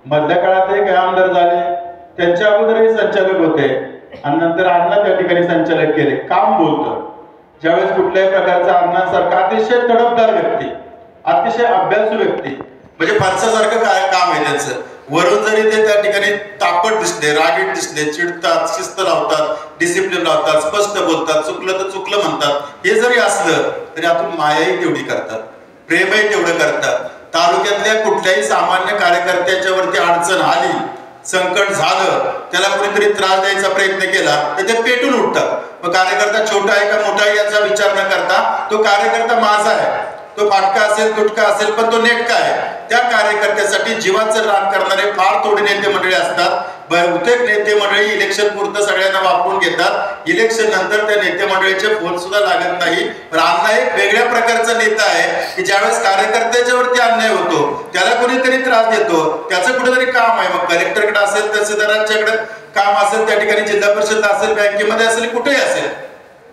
मधल्या काळातही काही आमदार झाले, त्यांच्या अगोदरही संचालक होते आणि नंतर अण्णा त्या ठिकाणी संचालक केले. काम बोलतं. ज्यावेळेस कुठल्याही प्रकारचा अण्णांसारखा अतिशय तडफदार व्यक्ती, अतिशय अभ्यासू व्यक्ती, म्हणजे फारसासारखं काय काम आहे त्यांचं. वरून जरी ते त्या ठिकाणी तापट दिसले, रागीट दिसले, चिडतात, शिस्त लावतात, डिसिप्लिन लावतात, स्पष्ट बोलतात, चुकलं तर चुकलं म्हणतात, हे जरी असलं तरी आतून मायाही तेवढी करतात, प्रेमही तेवढं करतात. तालुक्यातल्या कुठल्याही सामान्य कार्यकर्त्याच्या वरती अडचण आली, संकट झालं, त्याला कुणीतरी त्रास द्यायचा प्रयत्न केला तर ते पेटून उठतात. मग कार्यकर्ता छोटा आहे का मोठा आहे याचा विचार न करता तो कार्यकर्ता माझा आहे, तो फाटका असेल तुटका असेल पण तो नेटका आहे. त्या कार्यकर्त्यासाठी जीवाचं रान करणारे फार थोडे नेते मंडळी असतात. बहुतेक नेते मंडळी इलेक्शन पुरतं सगळ्यांना वापरून घेतात. इलेक्शन नंतर त्या नेते मंडळीचे फोन सुद्धा लागत नाही. पण अण्णा एक वेगळ्या प्रकारचा नेता आहे की ज्यावेळेस कार्यकर्त्याच्या वरती अन्याय होतो, त्याला कोणीतरी त्रास देतो, त्याचं कुठेतरी काम आहे. मग कलेक्टरकडे असेल, तहसीलदारांच्याकडे काम असेल, त्या ठिकाणी जिल्हा परिषद असेल, बँकेमध्ये असेल, कुठेही असेल,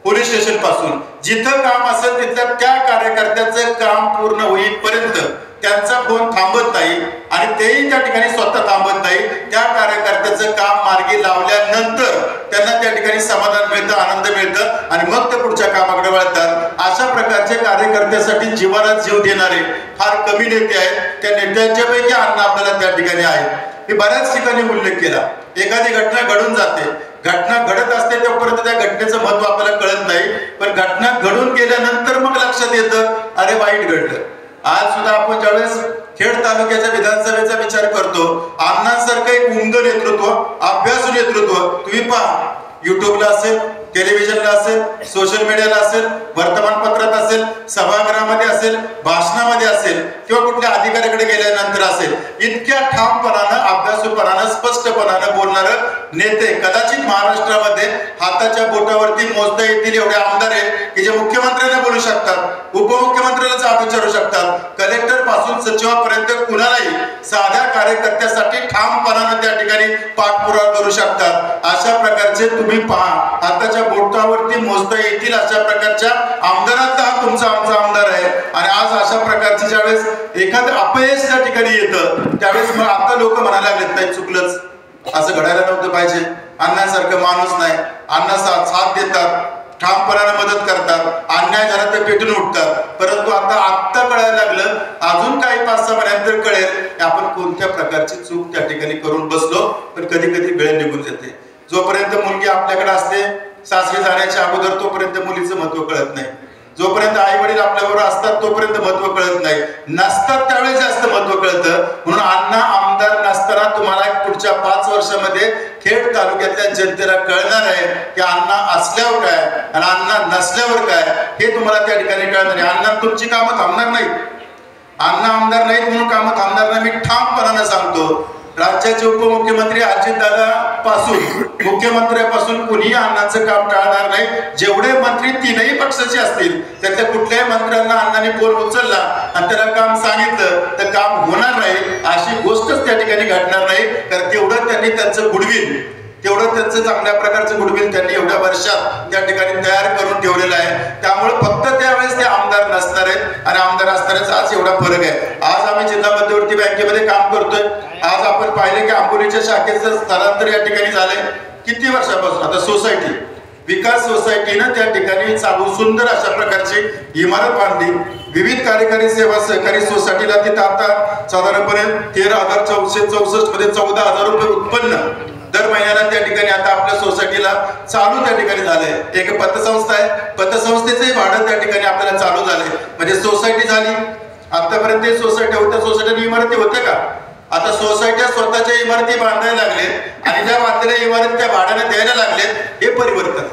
पोलीस स्टेशन पासून जिथं काम असेल तिथल्या त्या कार्यकर्त्याचं काम पूर्ण होईपर्यंत त्यांचा फोन थांबत नाही आणि तेही त्या ठिकाणी स्वतः थांबत नाही. त्या कार्यकर्त्याचं काम मार्गी लावल्यानंतर त्यांना त्या ठिकाणी समाधान मिळतं, आनंद मिळतं आणि मग ते पुढच्या कामाकडे वळतात. अशा प्रकारचे कार्यकर्त्यासाठी जीवाला जीव देणारे फार कमी नेते आहेत. त्या नेत्यांच्यापैकी अण्णा आपल्याला त्या ठिकाणी आहेत. मी बऱ्याच ठिकाणी उल्लेख केला. एखादी घटना घडून जाते, घटना घडत असते तोपर्यंत त्या घटनेचं महत्व आपल्याला कळत नाही, पण घटना घडून गेल्यानंतर मग लक्षात येतं अरे वाईट घडलं. आज सुद्धा आपण ज्यावेळेस खेड तालुक्याच्या विधानसभेचा विचार करतो, अण्णांसारखं एक उमद नेतृत्व, अभ्यासू नेतृत्व तुम्ही पहा. युट्यूबला असेल, टेलिव्हिजनला असेल, सोशल मीडियाला असेल, वर्तमानपत्रात असेल, सभागृहामध्ये असेल, भाषणामध्ये असेल किंवा कुठल्या अधिकाऱ्याकडे गेल्यानंतर असेल, इतक्या ठामपणानं, अभ्यासूपणानं, स्पष्टपणानं बोलणारं नेते कदाचित महाराष्ट्रामध्ये हाताच्या बोटावरती मोजता येतील एवढे आमदार आहेत की जे मुख्यमंत्र्यांना बोलू शकतात, उपमुख्यमंत्र्याला जाब विचारू शकतात, कलेक्टर पासून सचिवापर्यंत कुणालाही साध्या कार्यकर्त्यासाठी ठामपणानं त्या ठिकाणी पाठपुरावा करू शकतात. अशा प्रकारचे तुम्ही पहा, हाताच्या बोटावरती मोजता येतील अशा प्रकारच्या आमदारांचा हा तुमचा आमचा आमदार आहे. आणि आज अशा प्रकारचे ज्यावेळेस एखादं अपयश त्या ठिकाणी येतं त्यावेळेस मग आता लोक म्हणायला लागलेत नाही चुकलंच, असं घडायला नव्हतं पाहिजे, अण्णांसारखं माणूस नाही, अण्णा साथ देतात, ठामपणाने मदत करतात, अन्याय झाला तर पेटून उठतात. परंतु आता कळायला लागलं, अजून काही 5-6 महिन्यानंतर कळेल आपण कोणत्या प्रकारची चूक त्या ठिकाणी करून बसलो. पण कधी कधी वेळ निघून जाते. जोपर्यंत मुलगी आपल्याकडे असते सासरी जाण्याच्या अगोदर तोपर्यंत मुलीचं महत्व कळत नाही. जोपर्यंत आई वडील आपल्याबरोबर असतात तोपर्यंत महत्व कळत नाही, नसतात त्यावेळेस जास्त महत्व कळतं. म्हणून अण्णा आमदार नसताना तुम्हाला पुढच्या 5 वर्षामध्ये खेड तालुक्यातल्या जनतेला कळणार आहे की अण्णा असल्यावर काय आणि अण्णा नसल्यावर काय हे तुम्हाला त्या ठिकाणी कळणार आहे. अण्णा तुमची कामं थांबणार नाहीत, अण्णा आमदार नाहीत म्हणून कामं थांबणार नाही. मी ठामपणानं सांगतो, राज्याचे उपमुख्यमंत्री अजितदादा पासून मुख्यमंत्र्यापासून कुणीही अण्णांचं काम टाळणार नाही. जेवढे मंत्री 3ही पक्षाचे असतील त्यातल्या कुठल्याही मंत्र्यांना अण्णांनी फोन उचलला आणि त्याला काम सांगितलं तर काम होणार नाही, अशी गोष्टच त्या ठिकाणी घडणार नाही. कारण तेवढं त्यांनी त्यांचं गुडविल, तेवढं त्यांचं चांगल्या प्रकारचं गुडविल त्यांनी एवढ्या वर्षात त्या ठिकाणी तयार करून ठेवलेलं आहे. त्यामुळे फक्त त्यावेळेस ते आमदार नसणार आहेत आणि आमदार असणारच आज एवढा फरक आहे. आज आम्ही जिल्हा मध्यवर्ती बँकेमध्ये काम करतोय. आज आपण पाहिले की आंबोलीच्या शाखेचं स्थलांतर या ठिकाणी झालंय किती वर्षापासून. आता सोसायटी विकास सोसायटीनं त्या ठिकाणी चालू सुंदर अशा प्रकारची इमारत बांधली. विविध कार्यकारी सेवा सहकारी सोसायटीला तिथं आता साधारणपणे 13,464 मध्ये 14,000 रुपये उत्पन्न दर महिन्याला त्या ठिकाणी आता आपल्या सोसायटीला चालू त्या ठिकाणी झालंय. एक पतसंस्था आहे, पतसंस्थेचंही भाडं त्या ठिकाणी आपल्याला चालू झालंय. म्हणजे सोसायटी झाली. आतापर्यंत सोसायटी होत्या, सोसायटी इमारती होत्या का? आता सोसायट्या स्वतःच्या इमारती बांधायला लागलेत आणि ज्या बांधलेल्या इमारती त्या भाड्याने द्यायला लागलेत. हे परिवर्तन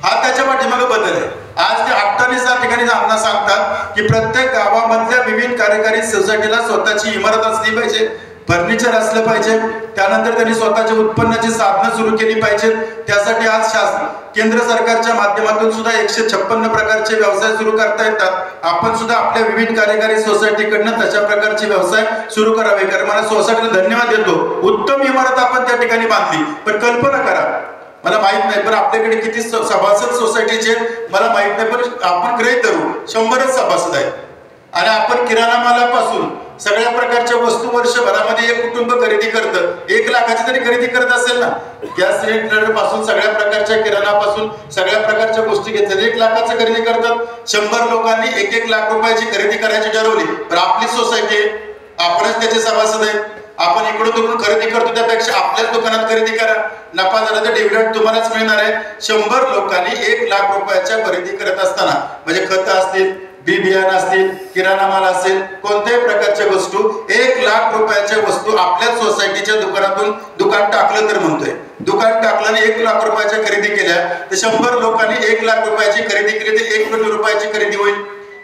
हा त्याच्या पाठीमागे बदल आहे. आज ते 48 ठिकाणी अण्णा सांगतात की प्रत्येक गावामधल्या विविध कार्यकारी सोसायटीला स्वतःची इमारत असली पाहिजे, फर्निचर असलं पाहिजे, त्यानंतर त्यांनी स्वतःच्या उत्पन्नाची साधनं सुरू केली पाहिजेत. त्यासाठी आज केंद्र सरकारच्या माध्यमातून सुद्धा 156 प्रकारचे व्यवसाय सुरू करता येतात. आपण सुद्धा आपल्या विविध कार्यकारी सोसायटीकडनं तशा प्रकारचे व्यवसाय सुरू करावे. कारण मला सोसायटीला धन्यवाद देतो, उत्तम इमारत आपण त्या ठिकाणी बांधली. पण कल्पना करा, मला माहित नाही पण आपल्याकडे किती सभासद सोसायटीचे मला माहित नाही, पण आपण गृहीत धरू 100च सभासद आहेत आणि आपण किराणा मालापासून सगळ्या प्रकारच्या वस्तू वर्षभरामध्ये एक कुटुंब खरेदी करतं. 1 लाखाची तरी खरेदी करत असेल ना. गॅस सिलेंडर पासून सगळ्या प्रकारच्या किराणापासून सगळ्या प्रकारच्या गोष्टी घेतल्या 1 लाखाचं खरेदी करतात. 100 लोकांनी 1-1 लाख रुपयाची खरेदी करायची ठरवली तर आपली सोसायटी आहे, आपणच त्याचे सभासद आहे. आपण इकडून तिकडून खरेदी करतो त्यापेक्षा आपल्याच दुकानात खरेदी करा, नफा झाला तर डिव्हिडंड तुम्हालाच मिळणार आहे. 100 लोकांनी 1 लाख रुपयाच्या खरेदी करत असताना म्हणजे खतं असतील, बी बियाणं असतील, किराणा माल असेल, कोणत्याही प्रकारच्या वस्तू 1 लाख रुपयाच्या वस्तू आपल्याच सोसायटीच्या दुकानातून दुकान टाकलं तर म्हणतोय, दुकान टाकलं आणि 1 लाख रुपयाच्या खरेदी केल्या तर 100 लोकांनी 1 लाख रुपयाची खरेदी केली तर 1 कोटी रुपयाची खरेदी होईल.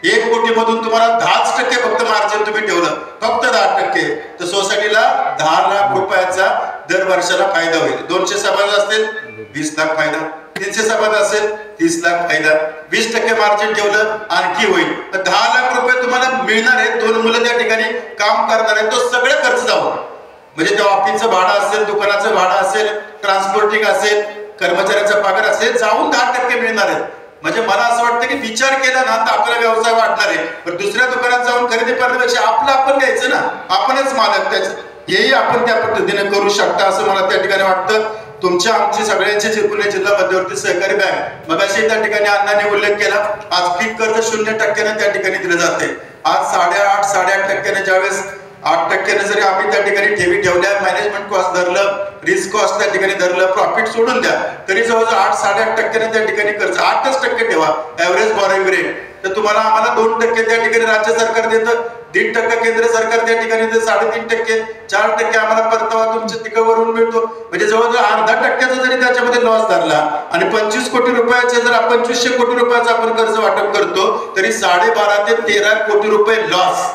1 कोटी मधून तुम्हाला 10% फक्त मार्जिन तुम्ही ठेवलं, फक्त 10%, तर सोसायटीला 10 लाख रुपयाचा दर वर्षाला फायदा होईल. 200 सभासद असतील 20 लाख फायदा, 300 सभासद असेल 30 लाख फायदा. 20% मार्जिन ठेवलं आणखी होईल. 10 लाख रुपये तुम्हाला मिळणार आहे. 2 मुलं त्या ठिकाणी काम करणार आहे, तो सगळं खर्च जाऊ म्हणजे त्या ऑफिसचं भाडं असेल, दुकानाचं भाडं असेल, ट्रान्सपोर्टिंग असेल, कर्मचाऱ्याचा पगार असेल, जाऊन 10% मिळणार आहे. म्हणजे मला असं वाटतं की विचार केला ना तर आपला व्यवसाय वाढणार आहे. पण दुसऱ्या दुकानात जाऊन खरेदी करण्यापेक्षा आपलं आपण घ्यायचं ना, आपणच मालक त्याचं. हेही आपण त्या पद्धतीने करू शकता असं मला त्या ठिकाणी वाटतं. तुमच्या आमची सगळ्यांची जे पुणे जिल्हा मध्यवर्ती सहकारी बँक मगाशी त्या ठिकाणी अण्णांनी उल्लेख केला, आज पीक कर्ज 0% त्या ठिकाणी दिलं जाते. आज 8.5% ज्यावेळेस 8% जरी आम्ही त्या ठिकाणी ठेवी ठेवल्या, मॅनेजमेंट कॉस्ट धरलं, रिस्क कॉस्ट त्या ठिकाणी धरलं, प्रॉफिट सोडून द्या, तरी जवळजवळ 8-8.5% त्या ठिकाणी कर्ज 8% ठेवा ऍव्हरेज बॉरोइंग रेट. तर तुम्हाला आम्हाला 2% त्या ठिकाणी राज्य सरकार देतं, 1.5% केंद्र सरकार त्या ठिकाणी देतं, 3.5%, 4% आम्हाला परतावा तुमच्या तिकडवरून मिळतो. म्हणजे जवळजवळ 0.5% जरी त्याच्यामध्ये लॉस धरला आणि 25 कोटी रुपयाचे जर 2500 कोटी रुपयाचं आपण कर्ज वाटप करतो, तरी 12.5 ते 13 कोटी रुपये लॉस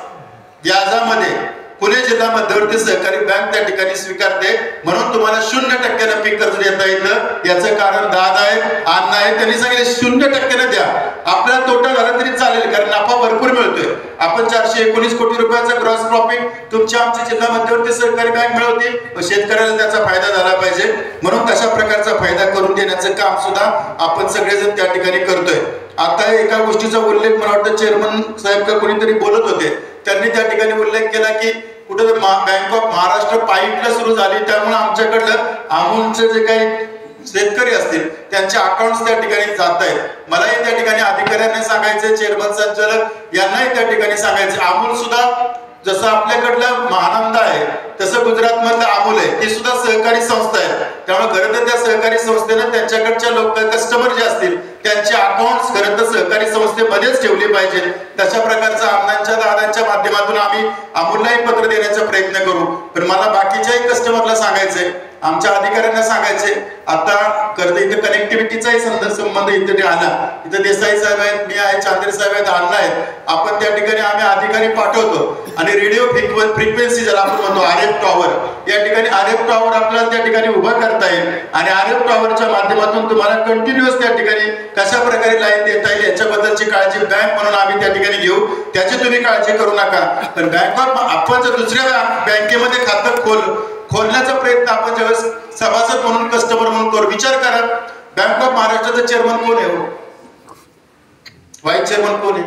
व्याजामध्ये पुणे जिल्हा मध्यवर्ती सहकारी बँक त्या ठिकाणी स्वीकारते. म्हणून तुम्हाला 0% पीक कर्ज देता येतं. याचं कारण दादा आहे, अण्णा आहे, त्यांनी सांगितले 0% द्या, आपल्याला तोटा झाला तरी चालेल, कारण नफा भरपूर मिळतोय. आपण 419 कोटी रुपयाचा ग्रॉस प्रॉफिट तुमची आमची जिल्हा मध्यवर्ती सहकारी बँक मिळवते, शेतकऱ्याला त्याचा फायदा झाला पाहिजे. म्हणून तशा प्रकारचा फायदा करून देण्याचं काम सुद्धा आपण सगळेजण त्या ठिकाणी करतोय. आता एका गोष्टीचा उल्लेख मला वाटतं चेअरमन साहेब का कोणीतरी बोलत होते, त्यांनी त्या ठिकाणी उल्लेख केला की कुठे बँक ऑफ महाराष्ट्र पाईटला सुरू झाली, त्यामुळे आमच्याकडलं अमूलचे जे काही शेतकरी असतील त्यांचे अकाउंट त्या ठिकाणी जात आहेत. मलाही त्या ठिकाणी अधिकाऱ्यांना सांगायचे, चेअरमन संचालक यांनाही त्या ठिकाणी सांगायचे, अमूल सुद्धा जसं आपल्याकडलं महानंद आहे तसं गुजरात मधलं अमूल आहे, ती सुद्धा सहकारी संस्था आहे. त्यामुळे खरं तर त्या सहकारी संस्थेनं त्यांच्याकडच्या लोक कस्टमर जे असतील त्यांचे अकाउंट खरं तर सहकारी संस्थेमध्येच ठेवले पाहिजे. तशा प्रकारचं अण्णांच्या दादांच्या माध्यमातून आम्ही अमूललाही पत्र देण्याचा प्रयत्न करू. पण मला बाकीच्याही कस्टमरला सांगायचंय, आमच्या अधिकाऱ्यांना सांगायचे, आता कर्ज इथं कनेक्टिव्हिटीचाही संबंध इथे आला, इथं देसाई साहेब आहेत, मी आहे, चांदेर साहेब आहेत, अण्णा आहेत, आपण त्या ठिकाणी आम्ही अधिकारी पाठवतो आणि रेडिओ फ्रिक्वेन्सी ज्याला आपण म्हणतो RF टॉवर, या ठिकाणी RF टॉवर आपल्याला त्या ठिकाणी उभा करता येईल आणि RF टॉवरच्या माध्यमातून तुम्हाला कंटिन्युअस त्या ठिकाणी कशा प्रकारे लाईन देता येईल याच्याबद्दलची काळजी बँक म्हणून आम्ही त्या ठिकाणी घेऊ, त्याची तुम्ही काळजी करू नका. पण बँक ऑफ आपण जर दुसऱ्या बँकेमध्ये खातं खोलण्याचा प्रयत्न आपण ज्यावेळेस सभासद म्हणून कस्टमर म्हणून करू, विचार करा बँक ऑफ महाराष्ट्राचा चेअरमन कोण आहे, व्हाईस चेअरमन कोण आहे,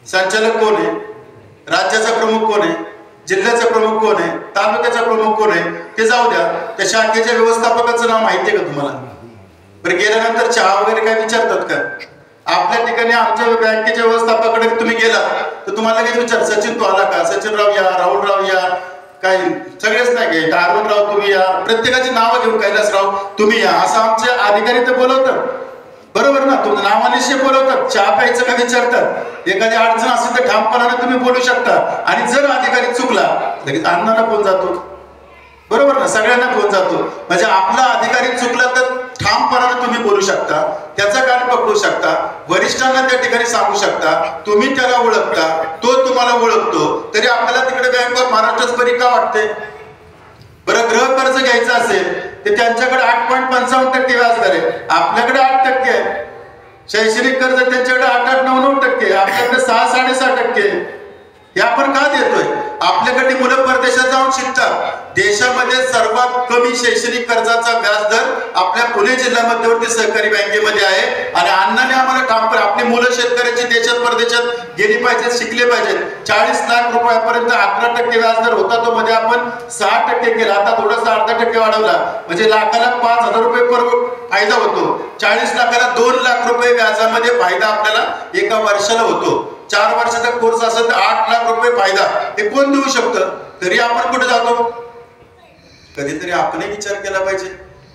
संचालक कोण आहे, राज्याचा प्रमुख कोण आहे, जिल्ह्याचा प्रमुख कोण आहे, तालुक्याचा प्रमुख कोण आहे, ते जाऊ द्या, त्या शाखेच्या व्यवस्थापकाचं नाव माहिती आहे का तुम्हाला? बरं गेल्यानंतर चहा वगैरे काय विचारतात का? आपल्या ठिकाणी आमच्या बँकेच्या व्यवस्थापकाकडे तुम्ही गेला तर तुम्हाला काही विचार, सचिन तू आला का, सचिनराव या, राहुलराव या, काय सगळेच नाही घ्यायचं, अरुणराव तुम्ही या, प्रत्येकाची नावं घेऊन कैलासराव तुम्ही या, असं आमचे अधिकारी तर बोलवतात, बरोबर ना? तुमचं नावानिशी बोलवतात, चहा प्यायचं का विचारतात, एखादी अडचण असेल तर ठामपणाने तुम्ही बोलू शकता. आणि जर अधिकारी चुकला लगेच अण्णाला फोन जातो, बरोबर ना, सगळ्यांना फोन जातो. म्हणजे आपला अधिकारी चुकला तर ठामपणाने तुम्ही बोलू शकता, त्याचा कान पकडू शकता, वरिष्ठांना त्या ठिकाणी सांगू शकता, तुम्ही त्याला ओळखता, तो तुम्हाला ओळखतो, तरी आपल्याला तिकडे बँक ऑफ महाराष्ट्राच बरी का वाटते? बरं गृह कर्ज घ्यायचं असेल तर त्यांच्याकडे 8.55% व्याजदर आहे, आपल्याकडे 8% आहे. शैक्षणिक कर्ज त्यांच्याकडे 8-9%, आपल्याकडे 6-6.5%. हे आपण का देतोय? आपल्याकडे मुलं परदेशात जाऊन शिकतात. देशामध्ये सर्वात कमी शैक्षणिक कर्जाचा व्याजदर आपल्या पुणे जिल्हा मध्यवर्ती सहकारी बँकेमध्ये आहे. आणि अण्णाने आम्हाला ठामपणे आपली मुलं शेतकऱ्याची देशात परदेशात गेली पाहिजेत, शिकले पाहिजेत. 40 लाख रुपयापर्यंत 11% व्याजदर होता, तो मध्ये आपण 6% केला, आता थोडासा 0.5% वाढवला, म्हणजे लाखाला 5,000 रुपये फायदा होतो. 40 लाखाला 2 लाख रुपये व्याजामध्ये फायदा आपल्याला एका वर्षाला होतो. 4 वर्षाचा कोर्स असेल तर 8 लाख रुपये फायदा हे कोण देऊ शकतं? तरी आपण कुठे जातो? कधीतरी आपणही विचार केला पाहिजे.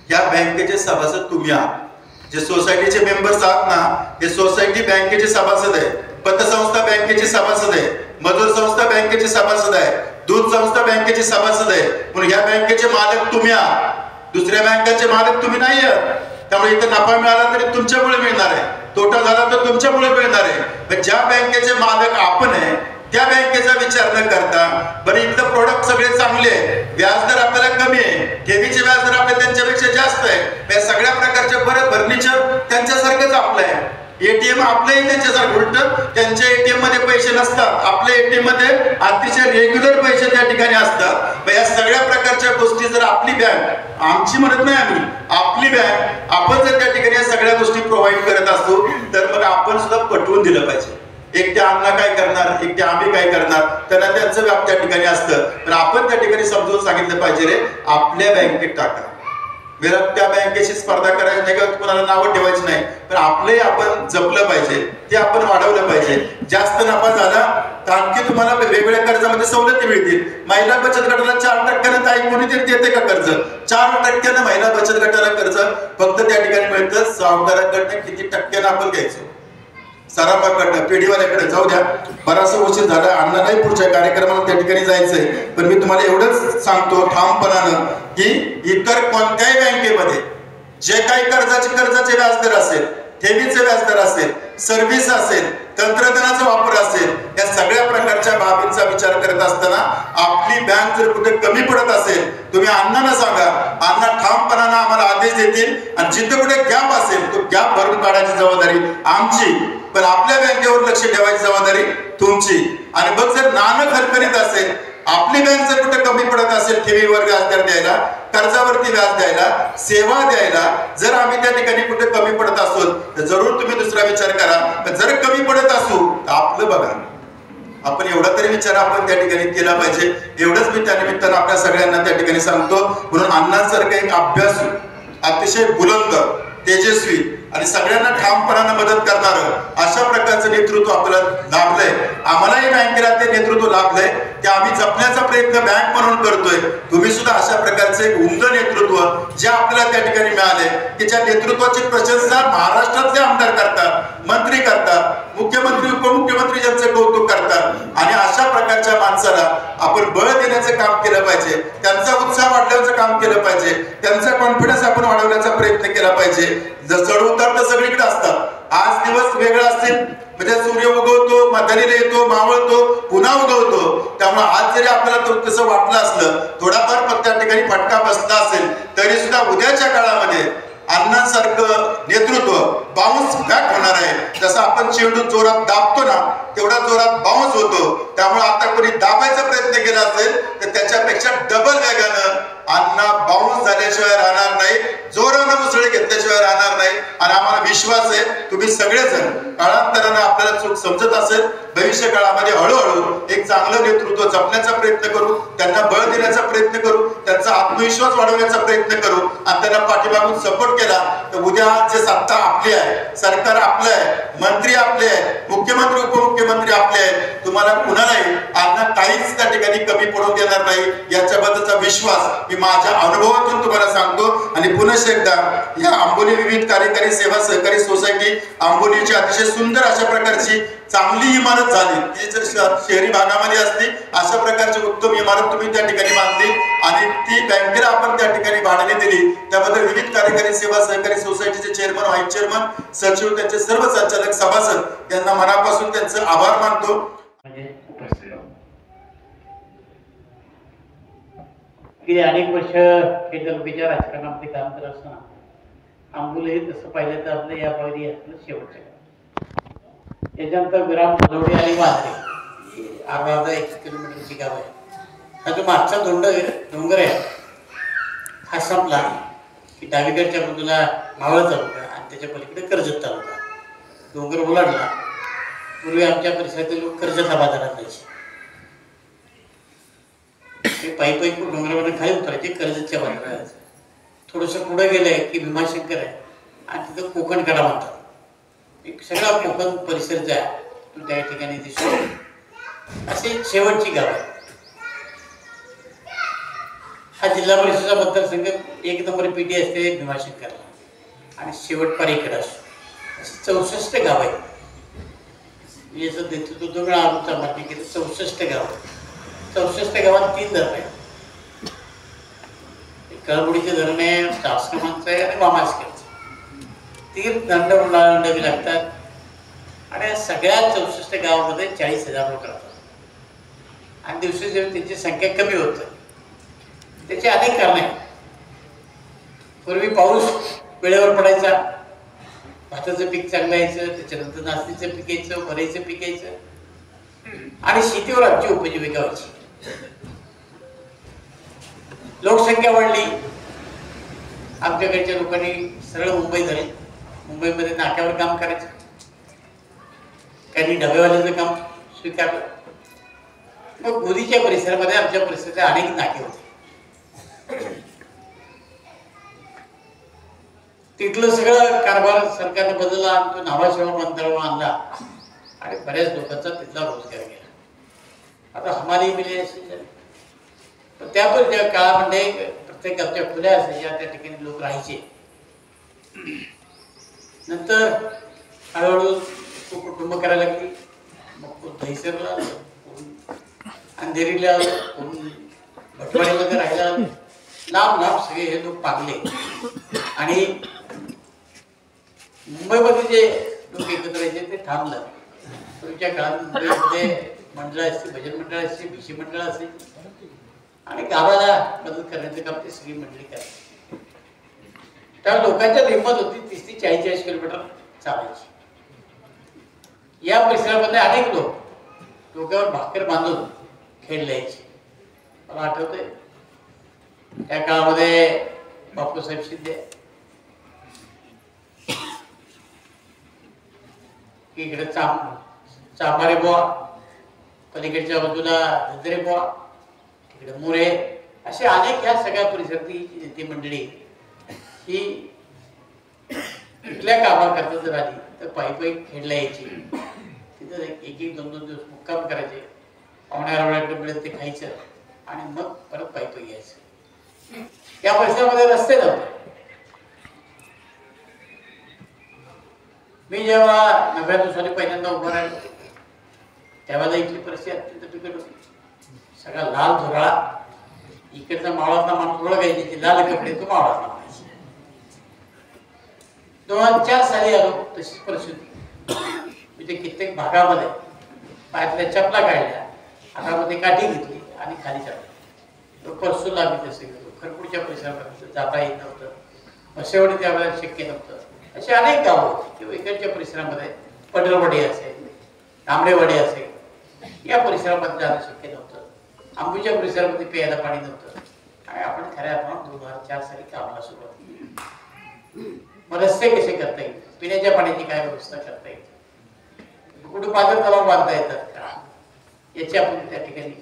या बँकेचे सभासद तुम्ही आहात, जे सोसायटीचे मेंबर्स आहात ना, हे सोसायटी बँकेचे सभासद आहे, पतसंस्था बँकेचे सभासद आहे, मजूर संस्था बँकेचे सभासद आहे, दूध संस्था बँकेचे सभासद आहे. म्हणून या बँकेचे मालक तुम्ही आहात, दुसऱ्या बँकेचे मालक तुम्ही नाही आहात. त्यामुळे इथं नफा मिळाला तरी तुमच्यामुळे मिळणार आहे, तोटा झाला तर तुमच्यामुळे मिळणार आहे. ज्या बँकेचे मालक आपण आहे त्या बँकेचा विचार न करता, बरं इथलं प्रोडक्ट सगळे चांगले आहे, व्याजदर आपल्याला कमी आहे, ठेवीचे व्याजदर आपल्या त्यांच्यापेक्षा जास्त आहे, या सगळ्या प्रकारचे बरं फर्निचर त्यांच्यासारखंच आपलं आहे. ATM आपलंही त्यांच्यासारखं, उलट त्यांच्या ATM मध्ये पैसे नसतात, आपल्या ATM मध्ये अतिशय रेग्युलर पैसे त्या ठिकाणी असतात. या सगळ्या प्रकारच्या गोष्टी जर आपली बँक, आमची म्हणत नाही आम्ही, आपली बँक आपण जर त्या ठिकाणी या सगळ्या गोष्टी प्रोव्हाइड करत असतो तर मग आपण सुद्धा पटवून दिलं पाहिजे. एकटे अण्णा काय करणार, एकटे आम्ही काय करणार, त्यांना त्यांचं व्याप त्या ठिकाणी असतं. पण आपण त्या ठिकाणी समजून सांगितलं पाहिजे रे आपल्या बँकेत टाका. मेरा त्या बँकेची स्पर्धा करायची नाही किंवा तुम्हाला नावं ठेवायची नाही, पण आपले आपण जपलं पाहिजे, ते आपण वाढवलं पाहिजे. जास्त नफा झाला तर आणखी तुम्हाला वेगवेगळ्या कर्जामध्ये सवलती मिळतील. महिला बचत गटाला 4% ताई कोणीतरी देते का कर्ज? 4% महिला बचत गटाला कर्ज फक्त त्या ठिकाणी मिळतं. सावकाराकडनं किती टक्क्यानं आपण घ्यायचो? सराफाकडनं, पेढीवाल्याकडे. जाऊ द्या, बराचसा उशीर झाला, अण्णा नाही पुढच्या कार्यक्रमाला त्या ठिकाणी जायचंय. पण मी तुम्हाला एवढंच सांगतो ठामपणानं की इतर कोणत्याही बँकेमध्ये जे काही कर्जाचे व्याजदर असेल, ठेवीचे व्याजदर असेल, सर्व्हिस असेल, तंत्रज्ञानाचा वापर असेल, या सगळ्या प्रकारच्या बाबींचा विचार करत असताना आपली बँक जर कुठे कमी पडत असेल, तुम्ही अण्णांना सांगा, अण्णा ठामपणानं आम्हाला आदेश देतील आणि जिथे कुठे गॅप असेल तो गॅप भरून काढायची जबाबदारी आमची, पण आपल्या बँकेवर लक्ष ठेवायची जबाबदारी तुमची. आणि बघ, जर नाणं खरखरीत असेल, आपली बँक जर कुठे कमी पडत असेल ठेवीवर व्याजदर द्यायला, कर्जावरती व्याज द्यायला, सेवा द्यायला, जर आम्ही त्या ठिकाणी कुठे कमी पडत असो तर जरूर तुम्ही दुसरा विचार करा. पण जर कमी पडत असू तर आपलं बघा. आपण एवढा तरी विचार आपण त्या ठिकाणी केला पाहिजे. एवढंच मी त्या निमित्तानं आपल्या सगळ्यांना त्या ठिकाणी सांगतो. म्हणून अण्णांसारखं एक अभ्यासू, अतिशय बुलंद, तेजस्वी आणि सगळ्यांना ठामपणानं मदत करणारं अशा प्रकारचं नेतृत्व आपल्याला लाभलंय. आम्हालाही बँकेला ते नेतृत्व लाभलंय, ते आम्ही जपण्याचा प्रयत्न बँक म्हणून करतोय. तुम्ही सुद्धा अशा प्रकारचे एक उमदं नेतृत्व जे आपल्याला त्या ठिकाणी मिळाले, की ज्या नेतृत्वाची प्रशंसा महाराष्ट्रातले आमदार करतात, मंत्री करतात, मुख्यमंत्री उपमुख्यमंत्री ज्यांचं कौतुक करतात, आणि अशा प्रकारच्या माणसाला आपण बळ देण्याचं काम केलं पाहिजे, त्यांचा उत्साह वाढवण्याचं काम केलं पाहिजे, त्यांचा कॉन्फिडन्स आपण वाढवण्याचा प्रयत्न केला पाहिजे. चढ उतार तर सगळीकडे असतात. आज दिवस वेगळे असतील, म्हणजे सूर्य उगवतो, मध्याने येतो, मावळतो, पुन्हा उगवतो. त्यामुळे आज जरी आपल्याला तसं वाटलं असलं, थोडाफार त्या ठिकाणी फटका बसला असेल, तरी सुद्धा उद्याच्या काळामध्ये अण्णांसारखं नेतृत्व बाउन्स बॅक होणार आहे. जसं आपण चेंडू जोरात दाबतो ना, तेवढा जोरात बाउन्स होतो. त्यामुळे आता कोणी दाबायचा प्रयत्न केला असेल तर त्याच्यापेक्षा डबल वेगानं अण्णा बाउन्स झाल्याशिवाय राहणार नाही, जोरानं मुसळे घेतल्याशिवाय राहणार नाही. आणि आम्हाला विश्वास आहे तुम्ही सगळेजण काळांतरानं आपल्याला चूक समजत असेल, भविष्य काळामध्ये हळूहळू एक चांगलं नेतृत्व जपण्याचा प्रयत्न करू, त्यांना बळ देण्याचा प्रयत्न करू, त्यांचा आत्मविश्वास वाढवण्याचा प्रयत्न करू, आणि त्यांना पाठीमागून सपोर्ट केला तर उद्या जे सत्ता आपली आहे, सरकार आपलं आहे, मंत्री आपले आहे, मुख्यमंत्री उपमुख्यमंत्री आपले आहे, तुम्हाला कुणालाही अण्णा काहीच त्या ठिकाणी कमी पडून देणार नाही याच्याबद्दलचा विश्वास मी माझ्या अनुभवातून तुम्हाला सांगतो. आणि पुन्हा एकदा या आंबोली विविध कार्यकारी सेवा सहकारी सोसायटी आंबोलीची अतिशय सुंदर अशा प्रकारची चांगली इमारत झाली. ती जर शहरी भागामध्ये असती अशा प्रकारची उत्तम इमारत तुम्ही त्या ठिकाणी बांधली आणि ती बँकेला आपण त्या ठिकाणी भाड्याने दिली. त्याबद्दल विविध कार्यकारी सेवा सहकारी सोसायटीचे चेअरमन, व्हाईस चेअरमन, सचिव, त्यांचे सर्व संचालक, सभासद यांना मनापासून त्यांचे आभार मानतो. गेली अनेक वर्ष हे तालुक्याच्या राजकारणामध्ये काम करत असताना आंबोली हे तसं पाहिलं तर आपलं या पावली आपलं शेवटचं गाव. त्याच्यानंतर विराम, भदोडी आणि वांद्रे अर्धा 1 किलोमीटरची गाव आहे. हा जो मागचा डोंगर आहे हा संपला की डावीकडच्या बाजूला मावळ तालुका आणि त्याच्या पलीकडे कर्जत तालुका. डोंगर ओलांडला. पूर्वी आमच्या परिसरातील लोक कर्जत हा बाजारात जायचे. ते पायी डोंगरावर खाली उतरायचे, कर्जतच्या बाजूला. थोडंसं पुढे गेलंय की भीमाशंकर आहे आणि तिथं कोकणकडा म्हणतात. एक सगळा कोकण परिसर जो आहे तो त्या ठिकाणी दिसतो. असे शेवटची गाव आहे. हा जिल्हा परिषदेचा मतदारसंघ 1 नंबर पेटी असते भीमाशंकरला आणि शेवट पारीकडे असतो. असे 64 गाव आहे. मी असं नेतृत्व 2 वेळा आमचा मान्य केलं. 64 गाव. 64 गावात 3 धरण आहेत. कळबुडीचे धरण आहे, आश्रमांचं आहे आणि वामास्करचं. 3 दंड ओलांडावी लागतात आणि सगळ्या 64 गावामध्ये 40,000 लोक राहतात. आणि दिवसेंदिवस त्यांची संख्या कमी होत आहे. त्याची अनेक कारणं आहेत. पूर्वी पाऊस वेळेवर पडायचा, भाताचं पीक चांगलं यायचं, त्याच्यानंतर नाचणीचं पीक यायचं, वरईचं पीक यायचं आणि शेतीवर आमची उपजीविका व्हायची. लोकसंख्या वाढली. आमच्याकडच्या लोकांनी सरळ मुंबई झाली. मुंबईमध्ये नाक्यावर काम करायचं. त्यांनी डबेवाल्याचं काम स्वीकारलं. मग गोदीच्या परिसरामध्ये आमच्या परिसरात अनेक नाके होते. तिथलं सगळं कारभार सरकारने बदलला आणि तो नावाशिवा मंत्रालय आणला आणि बऱ्याच लोकांचा तिथला रोजगार गेला. आता हमाली मिले असेल पण त्या काळामध्ये प्रत्येक आमच्या खुल्या असायच्या, त्या ठिकाणी लोक राहायचे. नंतर हळूहळू तो कुटुंब करायला लागली. मग कोण दहिसरला आलं, कोण अंधेरीला आलं, कोण भटवाडीमध्ये राहायला आलं. लांब लांब सगळे हे लोक पागले. आणि मुंबईमध्ये जे लोक एकत्र यायचे ते थांबलं. पूर्वीच्या काळात मुंबईमध्ये मंडळं असते, भजन मंडळ असते, भिशी मंडळ असते आणि गावाला मदत करण्याचं काम ते सगळी मंडळी करायची. त्या लोकांच्या हिंमत होती 30-40 किलोमीटर चालायची. या परिसरामध्ये अनेक लोक डोक्यावर भाकर बांधून खेळले यायचे. मला आठवतंय त्या काळामध्ये बापूसाहेब शिंदे इकडे चांभारे बुवा, पलीकडच्या बाजूला धोत्रे बुवा, तिकडे मोरे, असे अनेक या सगळ्या परिसरातली नेते मंडळी ही कुठल्या कामाकरता जर आली तर पायी खेळला यायची. तिथं 1-2 दिवस मुक्काम करायचे. पाहुण्यारावण्याकडे मिळत ते खायचं आणि मग परत पायी यायचं. या परिसरामध्ये रस्ते नव्हते. मी जेव्हा 99 साली पहिल्यांदा उभं राहिलो त्यावेळेला इथली परिस्थिती अत्यंत बिकट होती. सगळा लाल धुराळा. इकडचा मावळातला माणूस ओळखायची, लाल कपडे तो मावळातला म्हणायचे. 2004 साली आलो तशीच परिस्थिती. मी ते कित्येक भागामध्ये पायातल्या चपला काढल्या, हातामध्ये काठी घेतली आणि खाली चढलो. परसूला आम्ही तसे गेलो. खरपूरच्या परिसरामध्ये जाता येत नव्हतं. मसेवडी त्यावेळेला शक्य नव्हतं. असे अनेक गावं होती किंवा इकडच्या परिसरामध्ये पडरवाडी असेल, तांबडेवाडी असेल, या परिसरामध्ये जाणं शक्य नव्हतं. आंबूच्या परिसरामध्ये प्यायला पाणी नव्हतं. आणि आपण खऱ्या अर्थानं 2004 साली कामाला सुरुवात केली. मग रस्ते कसे करता येईल, पिण्याच्या पाण्याची काय व्यवस्था करता येईल, कुठे पाझर तलाव बांधता येतात का, याची आपण त्या ठिकाणी.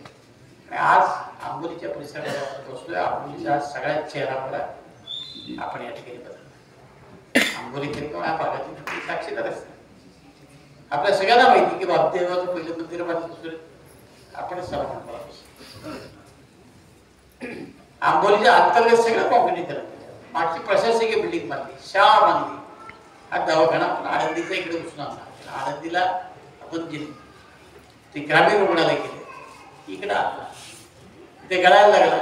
आणि आज आंबोलीच्या परिसरामध्ये आपण बसलोय. आंबोलीचा सगळ्यात चेहरा बघा आपण या ठिकाणी बदलला. आंबोली किंवा या भागातील साक्षीदार असते. आपल्या सगळ्यांना माहिती की बापदेवाचं पहिलं मंदिर बांधलं आपण सर्व आंबोलीच्या अंतर्गत सगळं कॉम्प्युटरीकरण केलं. मागची प्रशासकीय बिल्डिंग बांधली, शाळा बांधली, हा दवाखाना आपण आळंदीचा इकडे घुसून आणला. आळंदीला आपण ते ग्रामीण रुग्णालय केले, इकडे आणला. ते गळायला लागला.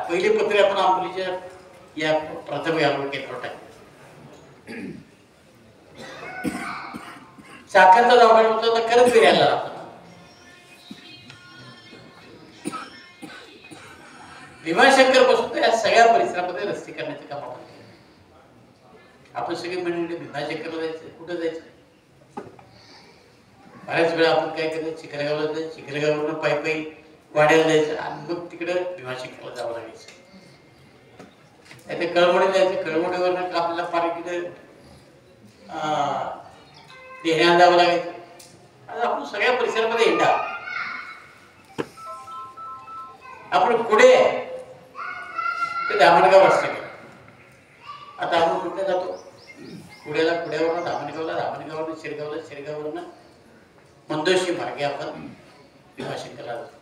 पहिली पत्रे आपण आंबोलीच्या या प्रथम आरोग्य केंद्रावर टाकली. चाकणचा दवाखाना होता तर खरंच फिरायला लागला. भीमाशंकर पासून तर या सगळ्या परिसरामध्ये रस्ते करण्याचे काम आपण केले. आपण सगळे मंडळी भीमाशंकरला जायचं, कुठं जायचं. बऱ्याच वेळा आपण काय करायचं, चिखलगावला जायचं, चिखलगाववरून पायी वाड्याला जायचं आणि मग तिकडे भीमाशंकरला जावं लागायचं. ते कळमोडी जायचं, कळमोडीवरून आपल्याला फार इकडे देण्याला जावं लागायचं. आता आपण सगळ्या परिसरामध्ये हिंडा. आपण पुढे ते दामणगाव रस्ता केला. आता आपण कुठे जातो, पुढ्यावरून दामणगावला, दामणगाववरून शिरगावला, शिरगाववरून मंदोशी मार्गे आपण भीमाशंकरला जातो.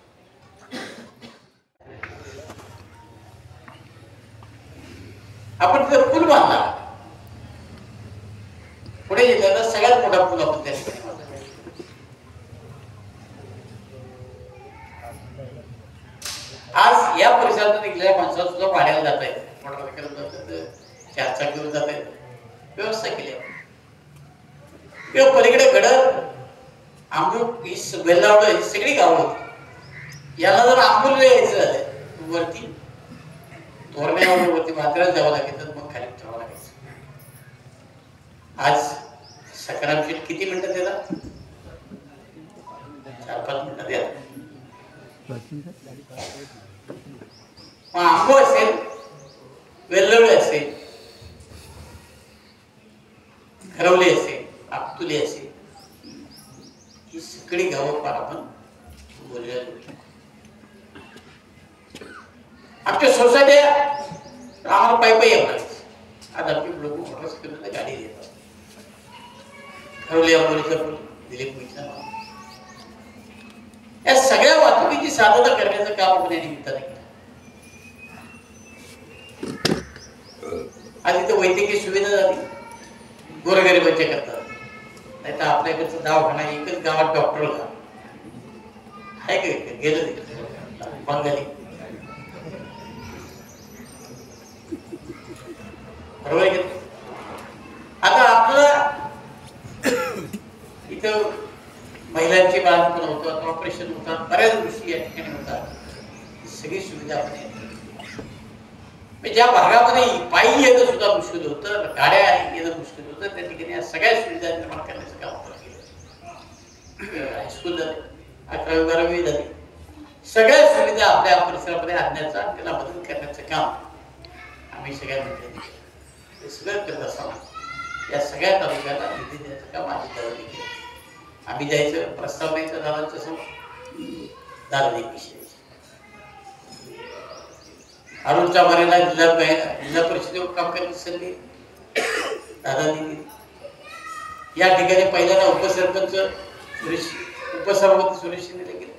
आपण तिथे पूल बांधला. पुढे जिल्ह्याचा सगळ्यात मोठा पूल आपण त्या ठिकाणी बांधला. आज या परिसरातून निघलेल्या माणसाला सुद्धा भाड्याला जाता येतं, मोटरसायकल जातात, 4 चाकीवर जाता येतं. व्यवस्था केली किंवा पलीकडे गडद, आंबूक, वेल्लावड ही सगळी गावं होती. याला जर आंबोलीला यायचं झालं वरती तोरण्यावरती मात्र जावं लागायचं, मग खाली उतरावं लागायचं. आज संक्रामशील किती मिनिटं त्याला? 4-5 मिनिटं द्या. मग आंबो असेल, वेल्लवळे असेल, खरवली असेल, आपतुली असेल, पायी पायी यावं लागायचं. आज आपली लोक मोटरसायकल गाडी देतात. ठरवली आंबोलीचा पूल, दिलीप मिश्रा, या सगळ्या वाहतुकीची साधना करण्याचं काम आपण या निमित्ताने केलं. आज इथं वैद्यकीय सुविधा झाली गोरगरिबांच्या करता. नाही तर आपल्याकडचं दवाखाना एकच गावात डॉक्टर होता आहे का, गेलं बंगाली, बरोबर आहे. आता आपलं इथं महिलांची बाळंतपण होतं, ऑपरेशन होतात, बऱ्याच गोष्टी या ठिकाणी होतात. सगळी सुविधा आपण ज्या भागामध्ये पायी येणं सुद्धा मुश्किल होतं, गाड्या येणं मुश्किल होतं, त्या ठिकाणी सगळ्या सुविधा निर्माण करण्याचं काम आपण केलं. हायस्कूल झाले, 11वी 12वी झाली, सगळ्या सुविधा आपल्या परिसरामध्ये आणण्याचा, त्याला मदत करण्याचं काम आम्ही सगळ्या मिळून हे सगळं करत असताना या सगळ्या तालुक्याला निधी देण्याचं काम आम्ही दादाने केलं. आम्ही जायचं, प्रस्ताव द्यायचं दादांच्या समोर, दादाने पैसे अरुणच्या मरेला जिल्हा परिषदेवर काम करण्याची संधी दादांनी दिली. या ठिकाणी पहिल्यांदा उपसरपंच उपसभापती सुरेश शिंदे केले,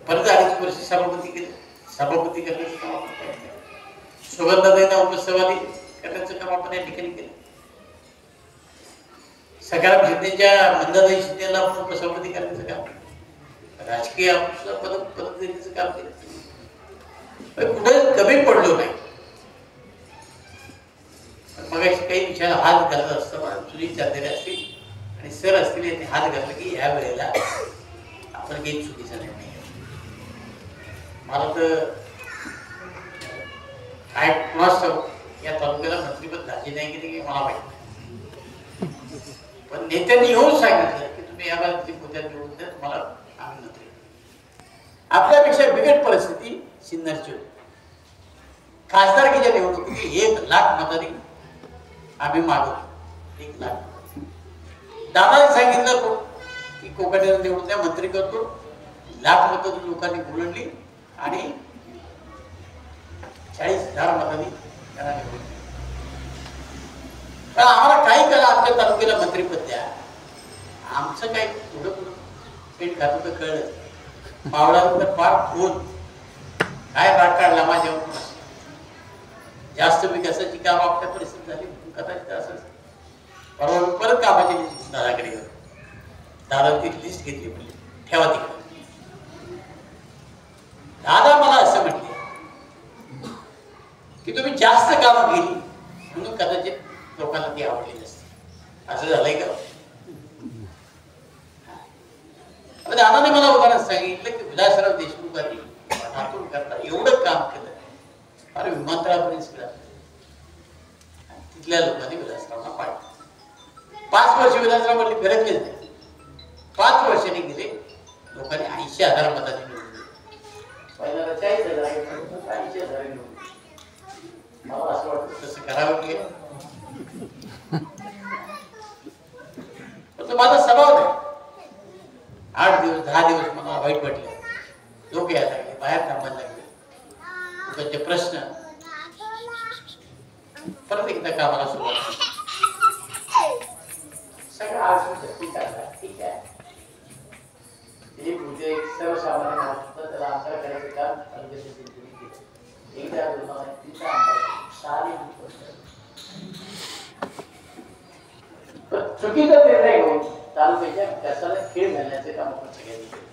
परत 2.5 वर्ष सभापती केले. सभापती करण्याचं काम आपण केलं. सुगंधाताईंना उपसभापती करण्याचं काम आपण या ठिकाणी केलं. सकाराम शिंदेच्या मंदाताई शिंदेला आपण उपसभापती करण्याचं काम, राजकीय पद देण्याचं काम केलं. कुठे कमी पडलो नाही. मग काही विचार हात घालत असताना सुनील चांदेरे असतील आणि सर असतील यांनी हात घातला की ह्या वेळेला आपण काही चुकीचा निर्णय घेतला. मला तर काय कुणास या तालुक्याला मंत्रिपद झाले नाही की मला माहिती, पण नेत्यांनी येऊन सांगितलं की तुम्ही या बाबतीत मुद्द्यात निवडून द्या, तुम्हाला आम्ही मंत्री. आपल्यापेक्षा बिकट परिस्थिती सिन्नरची होती. खासदारकीच्या निवडणुकीत 1 लाख मतांनी आम्ही मागवतो. 1 लाख. दादाने सांगितलं की कोकणाला निवडून द्या, मंत्री करतो. 1 लाख मतं लोकांनी बोलवली आणि 40,000 मतांनी त्यांना निवडून दिलं. पण आम्हाला काही करा आमच्या तालुक्याला मंत्रीपद द्या. आमचं काही थोडं थोडं पेट खात होतं कळलं. पावलानंतर फार फोन काय राग काढला माझ्यावर. जास्त विकासाची काम आपल्या परिस्थिती झाली कदाचित असं बरोबर. परत कामाची दादाकडे गेलो. दादा ती लिस्ट घेतली, म्हणजे ठेवा तिकडे. दादा मला असं म्हटले की तुम्ही जास्त कामं केली म्हणून कदाचित लोकांना ती आवडली नसते. असं झालंय का? दादाने मला उदाहरण सांगितलं की विलासराव देशमुखांनी हातून करता एवढं काम केलं, अरे विमानतळापर्यंत सगळं तिथल्या लोकांनी विलासरावला पाडलं. 5 वर्ष विलासराव म्हणले फिरकलेच नाही. 5 वर्षांनी गेले, लोकांनी 80,000 मतांनी निवडून दिले. पहिल्यांदा 40,000, 80,000 निवडून. मला असं वाटतं तसं करावं की तो माझा स्वभाव नाही. 8 दिवस 10 दिवस मला वाईट वाटलं. लोक यायला लागले, बाहेर थांबायला लागले. लोकांचे प्रश्न परत एकदा कामाला सुरुवात. सगळं आज ठीक आहे. एक उद्या एक सर्वसामान्य माणूस होता, त्याला आमदार करायचं काम एकदा 2 साली चुकीचा निर्णय घेऊन तालुक्याच्या विकासाला खेळ घालण्याचे काम आपण सगळ्यांनी केले.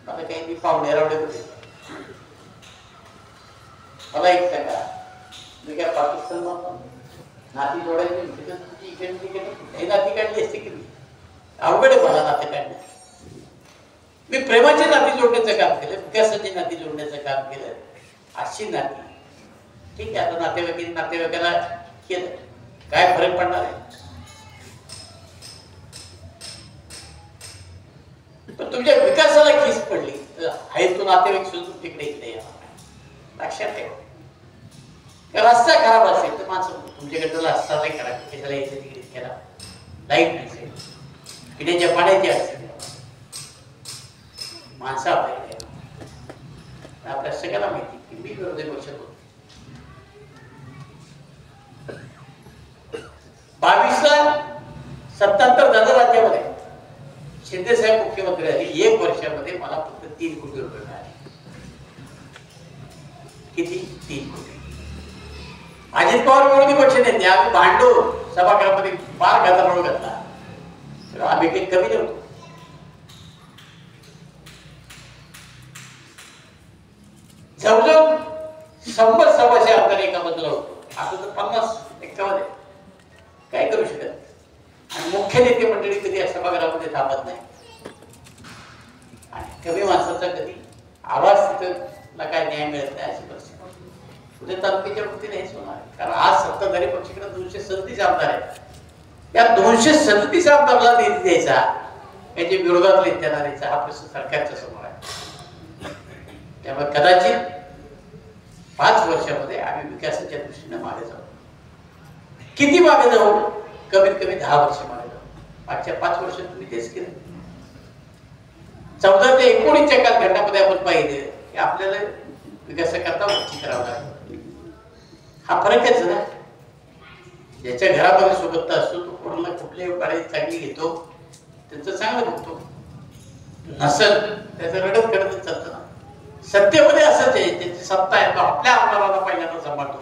मला काही मी पाहुणेरावडे होते. मला एक सांगा, मी काय पाकिस्तान नाती जोडायची इकडे तिकडे नाती काढली असते की अवघड आहे मला नाते काढणं. मी प्रेमाची नाती जोडण्याचं काम केलं, विकासाची नाती जोडण्याचं काम केलं. अशी नाती ठीक आहे. आता नातेवाईकाला केलं, काय फरक पडणार आहे? पण तुमच्या विकासाला खीस पडली तर आहे तो नातेवाईक सुद्धा तिकडे इकडे येणार. लक्षात ठेवा. रस्ता खराब असेल तर माणसं तुमच्याकडे रस्ता नाही खराब, त्याला यायचं तिकडे केला, लाईट नसेल, पिण्याच्या पाण्याची असेल, माणसं आपल्याकडे आपल्या सगळ्यांना माहिती की मी विरोधी पक्षात होतो. फक्त 3 कोटी रुपये मिळाले. किती? 3 कोटी. अजित पवार विरोधी पक्ष नेते आम्ही भांडलो सभागृहामध्ये, फार गदारोळ घातला. आम्ही काही कमी नव्हतो. जवळजवळ 100 सभासद आमदार एका बाजूला होतो. आता तर 50-51 काय करू शकत. आणि मुख्य नेते मंडळी कधी सभागृहामध्ये थांबत नाही. आणि कमी माणसाचा कधी आवाज तिथं काय न्याय मिळत नाही अशी परिस्थिती. पुढे तालुक्याच्या वतीने हेच होणार. कारण आज सत्ताधारी पक्षाकडे 237 आमदार आहेत. या 237 आमदाराला निधी द्यायचा, याच्या विरोधात नेत्यांना द्यायचा, हा प्रश्न सरकारच्या समोर आहे. त्यामुळे कदाचित 5 वर्षामध्ये आम्ही विकासाच्या दृष्टीने मागे जाऊ. किती मागे जाऊ? कमीत कमी 10 वर्ष मागे जाऊ. मागच्या 5 वर्षात तुम्ही तेच केलं. 14 ते 19च्या कालखंडामध्ये आपण पाहिले की आपल्याला विकासाकरता वंचित करावं लागलं. हा फरकच ना. ज्याच्या घरामध्ये सोबत असतो तो कोणाला कुठल्याही उपाय चांगली घेतो, त्याचं चांगलं बघतो. नसल त्याचं रडत करत चालतं ना. सत्तेमध्ये असंच आहे. त्याची सत्ता आहे तो आपल्या आमदाराला पहिल्यांदा सांभाळतो,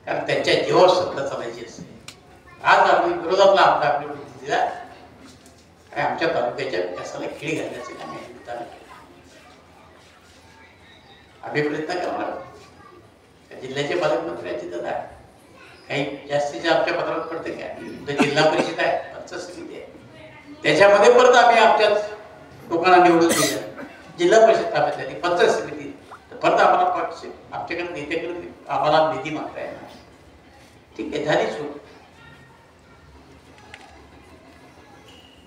कारण त्यांच्या जीवावर सत्ता चालायची असते. आज आम्ही विरोधातला आमदार दिला आमच्या तालुक्याच्या विकासाला खीळ घालण्याचं काम केलं. आम्ही प्रयत्न करणार. जिल्ह्याचे पालकमंत्र्यांची तर आहे, काही जास्तीच्या आमच्या पत्रात पडते काय. जिल्हा परिषद आहे, पंचायत समिती आहे, त्याच्यामध्ये परत आम्ही आमच्याच लोकांना निवडून दिलं. जिल्हा परिषद ताब्यात झाली, पंचायत समिती, परत आम्हाला पक्ष आमच्याकडे नेत्याकडे आम्हाला निधी मागता येणार. ठीक आहे, झाली चूक.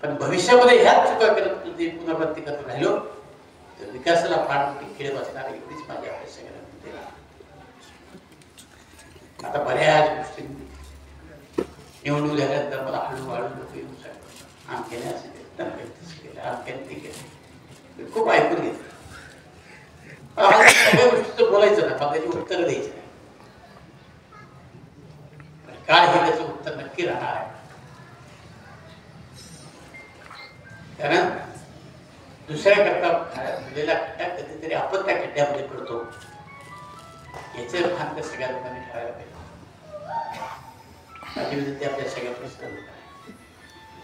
पण भविष्यामध्ये ह्याच चुका करत पुनरावृत्ती करत राहिलो तर विकासाला फार मोठी खेळ बसणार एवढीच माझी अपेक्षा करत. आता बऱ्याच गोष्टी निवडणूक झाल्यानंतर मला हळूहळू लोक येऊन सांगतात आमच्याने असं केलं, आमच्याने ते केलं. खूप ऐकून घेतलं. सगळ्या गोष्टीचं बोलायचं ना, त्याची उत्तर द्यायचं नाही. काय हे त्याचं उत्तर नक्की राहणार आहे. कारण दुसऱ्याकरता झालेला खड्डा कधीतरी आपण त्या खड्ड्यामध्ये पडतो, याचं भान तर सगळ्या लोकांनी ठेवायला पाहिजे. माझी विनंती आपल्या सगळ्या प्रश्न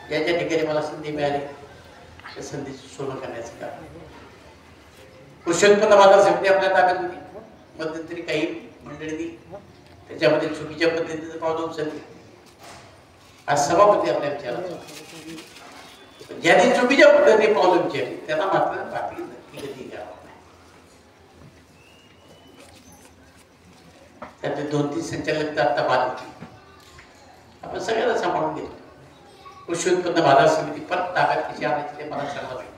ज्या ज्या ठिकाणी मला संधी मिळाली त्या संधीचं सोनं करण्याचं काम. कृषी उत्पन्न बाजार समिती आपल्या ताब्यात होती. मध्यंतरी काही मंडळी त्याच्यामध्ये चुकीच्या पद्धतीचं पावलं उचलली. आज सभापती आपल्या विचारात ज्यांनी चुकीच्या पद्धतीने पावलं उचलली त्यांना मात्र बाकी नक्की कधी घ्यावं नाही. त्यातले 2-3 संचालक तर आता बाद होती. आपण सगळ्यांना सांभाळून घेतो. कृषी उत्पन्न बाजार समिती परत ताब्यात कशी आणायची ते मला सांगलं पाहिजे.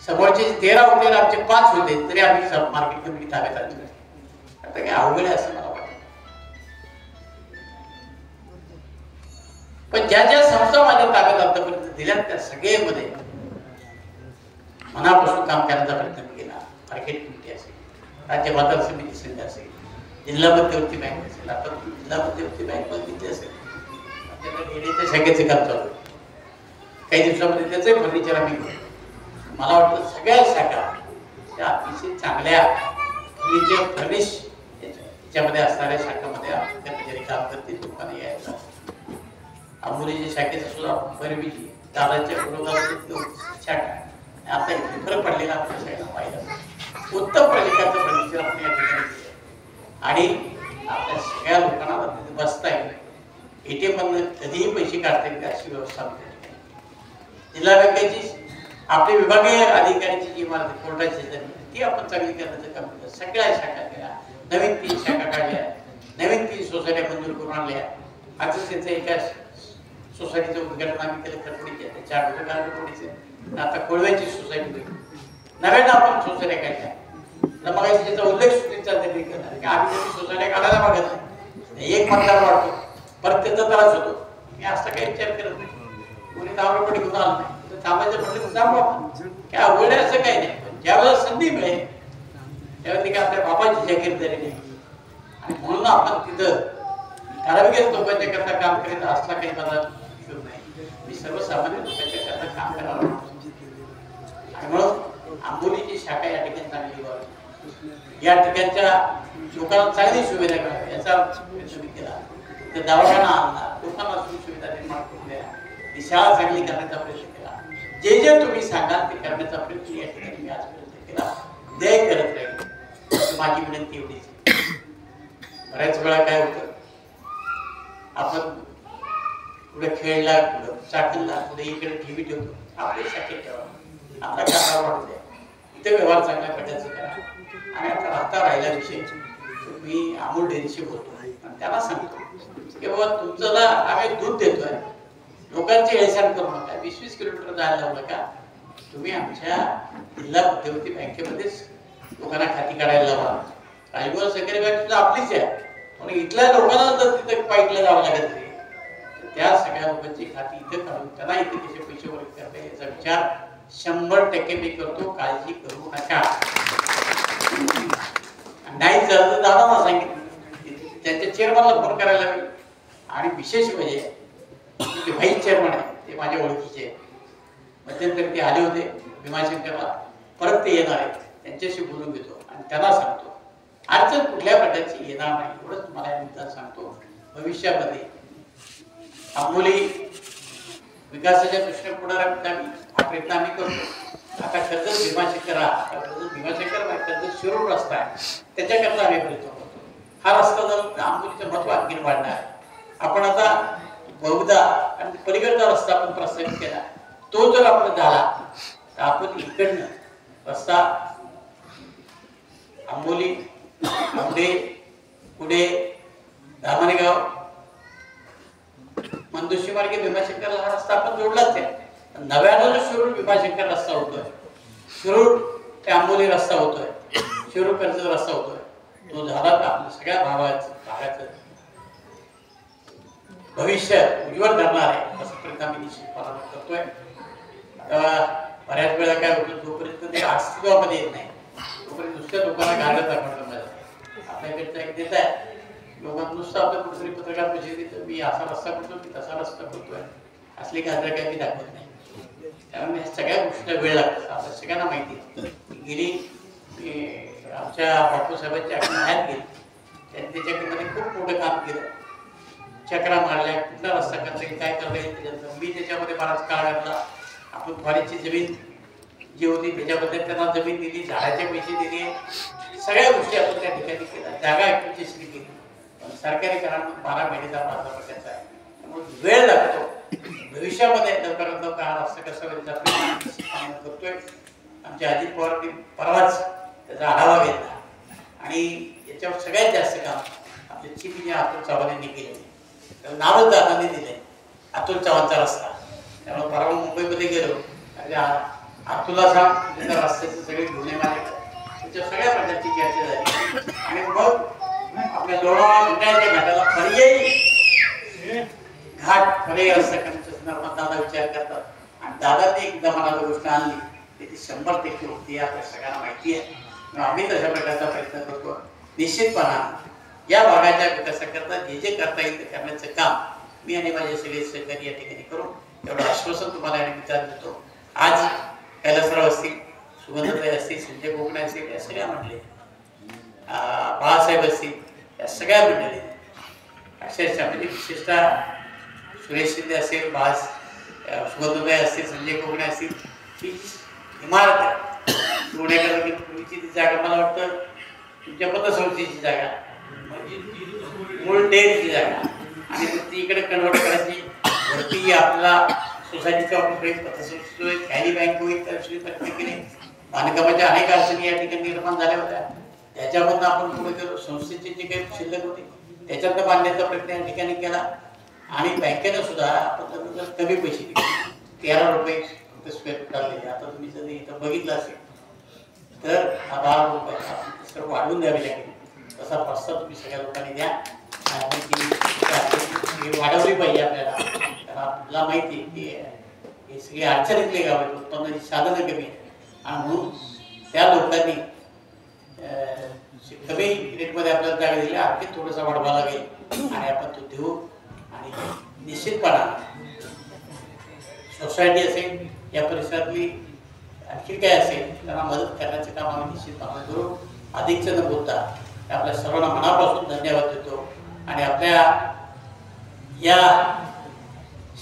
समोरचे 13 होते, आमचे 5 होते, तरी आम्ही मार्केट कमिटी ताब्यात आणली. आता काही अवघड आहे असं मला वाटतं. पण ज्या ज्या संस्था माझ्या ताब्यात आतापर्यंत दिल्या त्या सगळ्यामध्ये मनापासून काम करण्याचा प्रयत्न केला. मार्केट कमिटी असेल, राज्य बाजार समिती संघ असेल, जिल्हा मध्यवर्ती बँक असेल, आता जिल्हा मध्यवर्ती बँक किती असेल, आपल्याकडे शाखेचे काम चालू आहे. काही दिवसामध्ये त्याचंही फर्निचर आम्ही घेऊ. मला वाटतं सगळ्या शाखा त्या अतिशय चांगल्या फर्निश याच्यामध्ये असणाऱ्या शाखामध्ये कर्मचारी काम करतील. लोकांना यायला आंबोलीच्या शाखेचा सुद्धा बरबीची दादाच्या विरोधात शाखा आता इथे फरक पडलेला आपल्या सगळ्यांना पाहिला. उत्तम प्रकारचं फर्निचर आपण या ठिकाणी दिलं आणि आपल्या सगळ्या लोकांना तिथे बसता येईल. ATM मधून कधीही पैसे काढता येईल अशी व्यवस्था आपल्या जिल्हा बँकेची आपली विभागीय अधिकाऱ्यांची जी इमारत कोर्टाची ती आपण चांगली करण्याचं काम केलं. सगळ्या शाखा केल्या, नवीन 3 शाखा काढल्या, नवीन 3 सोसायट्या मंजूर करून आणल्या. आता त्यांचं एका सोसायटीचं उद्घाटन आम्ही केलं खटवडीच्या, त्याच्या अगोदर खटवडीचं, आता कोळव्याची सोसायटी होती. नव्यानं आपण सोसायट्या काढल्या. तर मग त्याचा उल्लेख सुद्धा त्यांनी केला की आम्ही त्याची सोसायट्या काढायला मागत नाही. एक मतदार वाढतो, परत त्याचा त्रास होतो. मी असा काही विचार करत नाही. कोणी 10 रुपये घेऊन आलं नाही थांबायचं म्हटलं तर थांबू आपण. काय अवघड आहे असं काही नाही. पण ज्यावेळेला संधी मिळेल त्यावेळेला काय आपल्या बापाची जागीरदारी नाही. आणि म्हणून आपण तिथं ठराविक लोकांच्या करता काम करीत असला काही मला विषय नाही. मी सर्वसामान्य लोकांच्या त्याचं काम करावं आणि म्हणून आंबोलीची शाखा या ठिकाणी चांगली व्हावी, या ठिकाणच्या लोकांना चांगली सुविधा करावी याचा प्रयत्न मी केला. तर दवाखाना आणला, लोकांना सुविधा निर्माण करून द्या, ही शाळा चांगली करण्याचा प्रयत्न केला. जे जे तुम्ही सांगाल ते करण्याचा प्रयत्न या ठिकाणी मी आजपर्यंत केला. दय करत राहील माझी विनंती एवढीच. बऱ्याच वेळा काय होतं, आपण पुढे खेळला, पुढे चाकलला, पुढे इकडे टीव्ही ठेवतो, आपले शाखेत ठेवा, आपला काका वाढू द्या, इथे व्यवहार चांगल्या पद्धतीचा करा. आणि आता राहता राहिला विषय, मी अमूल डेअरीशी बोलतो आणि त्यांना सांगतो की बाबा तुमचं आम्ही दूध देतोय, लोकांची हेळसांड करू नका, 20-20 किलोमीटर जायला लावू नका, तुम्ही आमच्या जिल्हा मध्यवर्ती बँकेमध्येच लोकांना खाती काढायला लावा. राजगोर सहकारी बँक सुद्धा आपलीच आहे, पण इथल्या लोकांना जर तिथे पाईकला जावं लागत नाही, त्या सगळ्या लोकांची खाती इथे काढून त्यांना इथे कसे पैसे वर्ग करता याचा विचार 100% मी करतो. काळजी करू नका. नाही झालं तर दादांना सांगितलं, त्यांच्या चेअरमनला फोन करायला लागेल. आणि विशेष म्हणजे ते व्हाईस चेअरमन आहे, ते माझ्या ओळखीचे आहे. मध्यंतरी ते आले होते भीमाशंकरला, परत ते येणार आहेत, त्यांच्याशी बोलून घेतो आणि त्यांना सांगतो अडचण कुठल्या प्रकारची येणार नाही, एवढंच तुम्हाला मुद्दा सांगतो. भविष्यामध्ये आंबोली विकासाच्या दृष्टीने पुढे हा प्रयत्न आम्ही करतो. आता कर्जत भीमाशंकर, कर्जत शिरूर रस्ता आहे, त्याच्याकरता आम्ही प्रयत्न करतो. हा रस्ता जर आंबोलीचं महत्व आणखी वाढणार. आपण आता बहुधा पलीकडचा रस्ता आपण प्रस्तावित केला, तो जर आपण झाला तर आपण इकडनं रस्ता आंबोली, आंबे, पुढे धामणगाव, मंदोशी मार्गे भीमाशंकरला हा रस्ता आपण जोडलाच आहे. नव्यानं जो शिरूर भीमाशंकर रस्ता होतोय, शिरूर ते आंबोली रस्ता होतोय, शिरूर कर्जत रस्ता होतोय, तो झाला तर आपल्या सगळ्या भागाचं भविष्य उज्ज्वल ठरणार आहे असं प्रयत्न आम्ही निश्चितपणे करतोय. बऱ्याच वेळा काय होतं, जोपर्यंत ते अस्तित्वामध्ये येत नाही तोपर्यंत दुसऱ्या लोकांना गाडत दाखवलं पाहिजे. आपल्याकडचा एक नेता आहे, लोकांना नुसतं आपल्या कुठेतरी पत्रकार परिषदेत तर मी असा रस्ता करतो, मी तसा रस्ता करतोय, असली गाजरा काय मी दाखवत नाही. त्यामुळे सगळ्या गोष्टीला वेळ लागतो. आपल्या सगळ्यांना माहिती आहे. गेली आमच्या बापूसाहेबांच्या आठवण्यात गेली, त्यांनी त्याच्याकडे खूप मोठं काम केलं, चक्रा मारल्या, कुठला रस्ता करता येईल, काय करता येईल त्याच्यानंतर मी त्याच्यामध्ये बराच काळ घातला. आपण फारीची जमीन जी होती त्याच्याबद्दल त्यांना जमीन दिली, झाडाचे पैसे दिले, सगळ्या गोष्टी आपण त्या ठिकाणी केल्या. जागा 21 केली, पण सरकारी कारण 12 महिन्याचा माझा प्रकारचा आहे, त्यामुळे वेळ लागतो. भविष्यामध्ये लवकरात लवकर हा रस्ता कसा होईल करतोय. आमचे अजित पवार परवाच त्याचा आढावा घेतला आणि याच्यावर सगळ्यात जास्त काम आपले चीफ इंजिनियर अतुल चव्हाण यांनी केले. नावच दादांनी दिले अतुल चव्हाणचा रस्ता. त्यामुळे परवा मुंबईमध्ये गेलो, अतुलला सांग त्याच्या रस्त्याचे सगळे गुन्हे माझ्याकडे, त्याच्या सगळ्या प्रकारची चर्चा झाली. आणि मग आपल्या लोणावळा मंडळाच्या घाटाला पर्यायी घाट पर्यायी रस्ता करण्याच्या संदर्भात दादा विचार करतात. आणि दादाने एकदा मला गोष्ट आणली त्याची 100% होती, आपल्या सगळ्यांना माहिती आहे. आम्ही तशा प्रकारचा प्रयत्न करतो. निश्चितपणा या भागाच्या विकासाकरता जे जे करता येईल ते करण्याचं काम मी आणि माझे सगळे सहकारी या ठिकाणी करून एवढं आश्वासन तुम्हाला आणि विचार देतो. आज कैलासराव असतील, सुगंधताई असतील, संजय कोकणे असतील, या सगळ्या मंडळी, बाळासाहेब असतील, या सगळ्या मंडळी अक्षरशः म्हणजे विशेषतः सुरेश शिंदे असेल, सुगंधताई असतील, संजय कोकणे असतील, ही इमारत पुण्याकडे पूर्वीची ती जागा मला वाटतं तुमच्या पतसंस्थेची जागा म्हणजे मूळ डेअरीची जागा आणि ती इकडे कन्वर्ट करायची. वरती आपला सोसायटीचा ऑफिस होईल, पतसंस्था होईल, खॅली बँक होईल, त्याविषयी प्रयत्न केले. बांधकामाच्या अनेक अडचणी या ठिकाणी निर्माण झाल्या होत्या, त्याच्यामधून आपण पुढे गेलो. संस्थेची जी काही शिल्लक होती त्याच्यातनं बांधण्याचा प्रयत्न या ठिकाणी केला. आणि बँकेनं सुद्धा आपण कमी पैसे दिले, 13 रुपये स्क्वेअर फूट लागलेले. आता तुम्ही जर इथं बघितलं असेल तर 12 रुपये सर्व वाढवून द्यावे लागेल. तसा प्रस्ताव तुम्ही सगळ्या लोकांनी द्या आणि ती वाढवली पाहिजे आपल्याला. कारण आपल्याला माहिती आहे की हे सगळे अडचणीतले गाव आहेत, उत्पन्नाची साधनं कमी आहेत आणि म्हणून त्या लोकांनी कमी रेटमध्ये आपल्याला जागा दिली. आणखी थोडंसं वाढवावं लागेल आणि आपण तो देऊ. आणि निश्चितपणा सोसायटी असेल, या परिसरातली आणखी काय असेल त्यांना मदत करण्याचे काम आम्ही निश्चितपणे करू. अधिकचं न बोलता आपल्या सर्वांना मनापासून धन्यवाद देतो आणि आपल्या या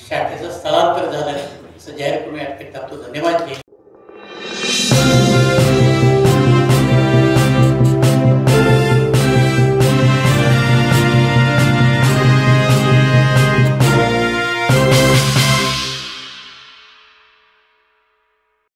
शाखेचं स्थलांतर झालं असं जाहीर करून या ठिकाणी धन्यवाद.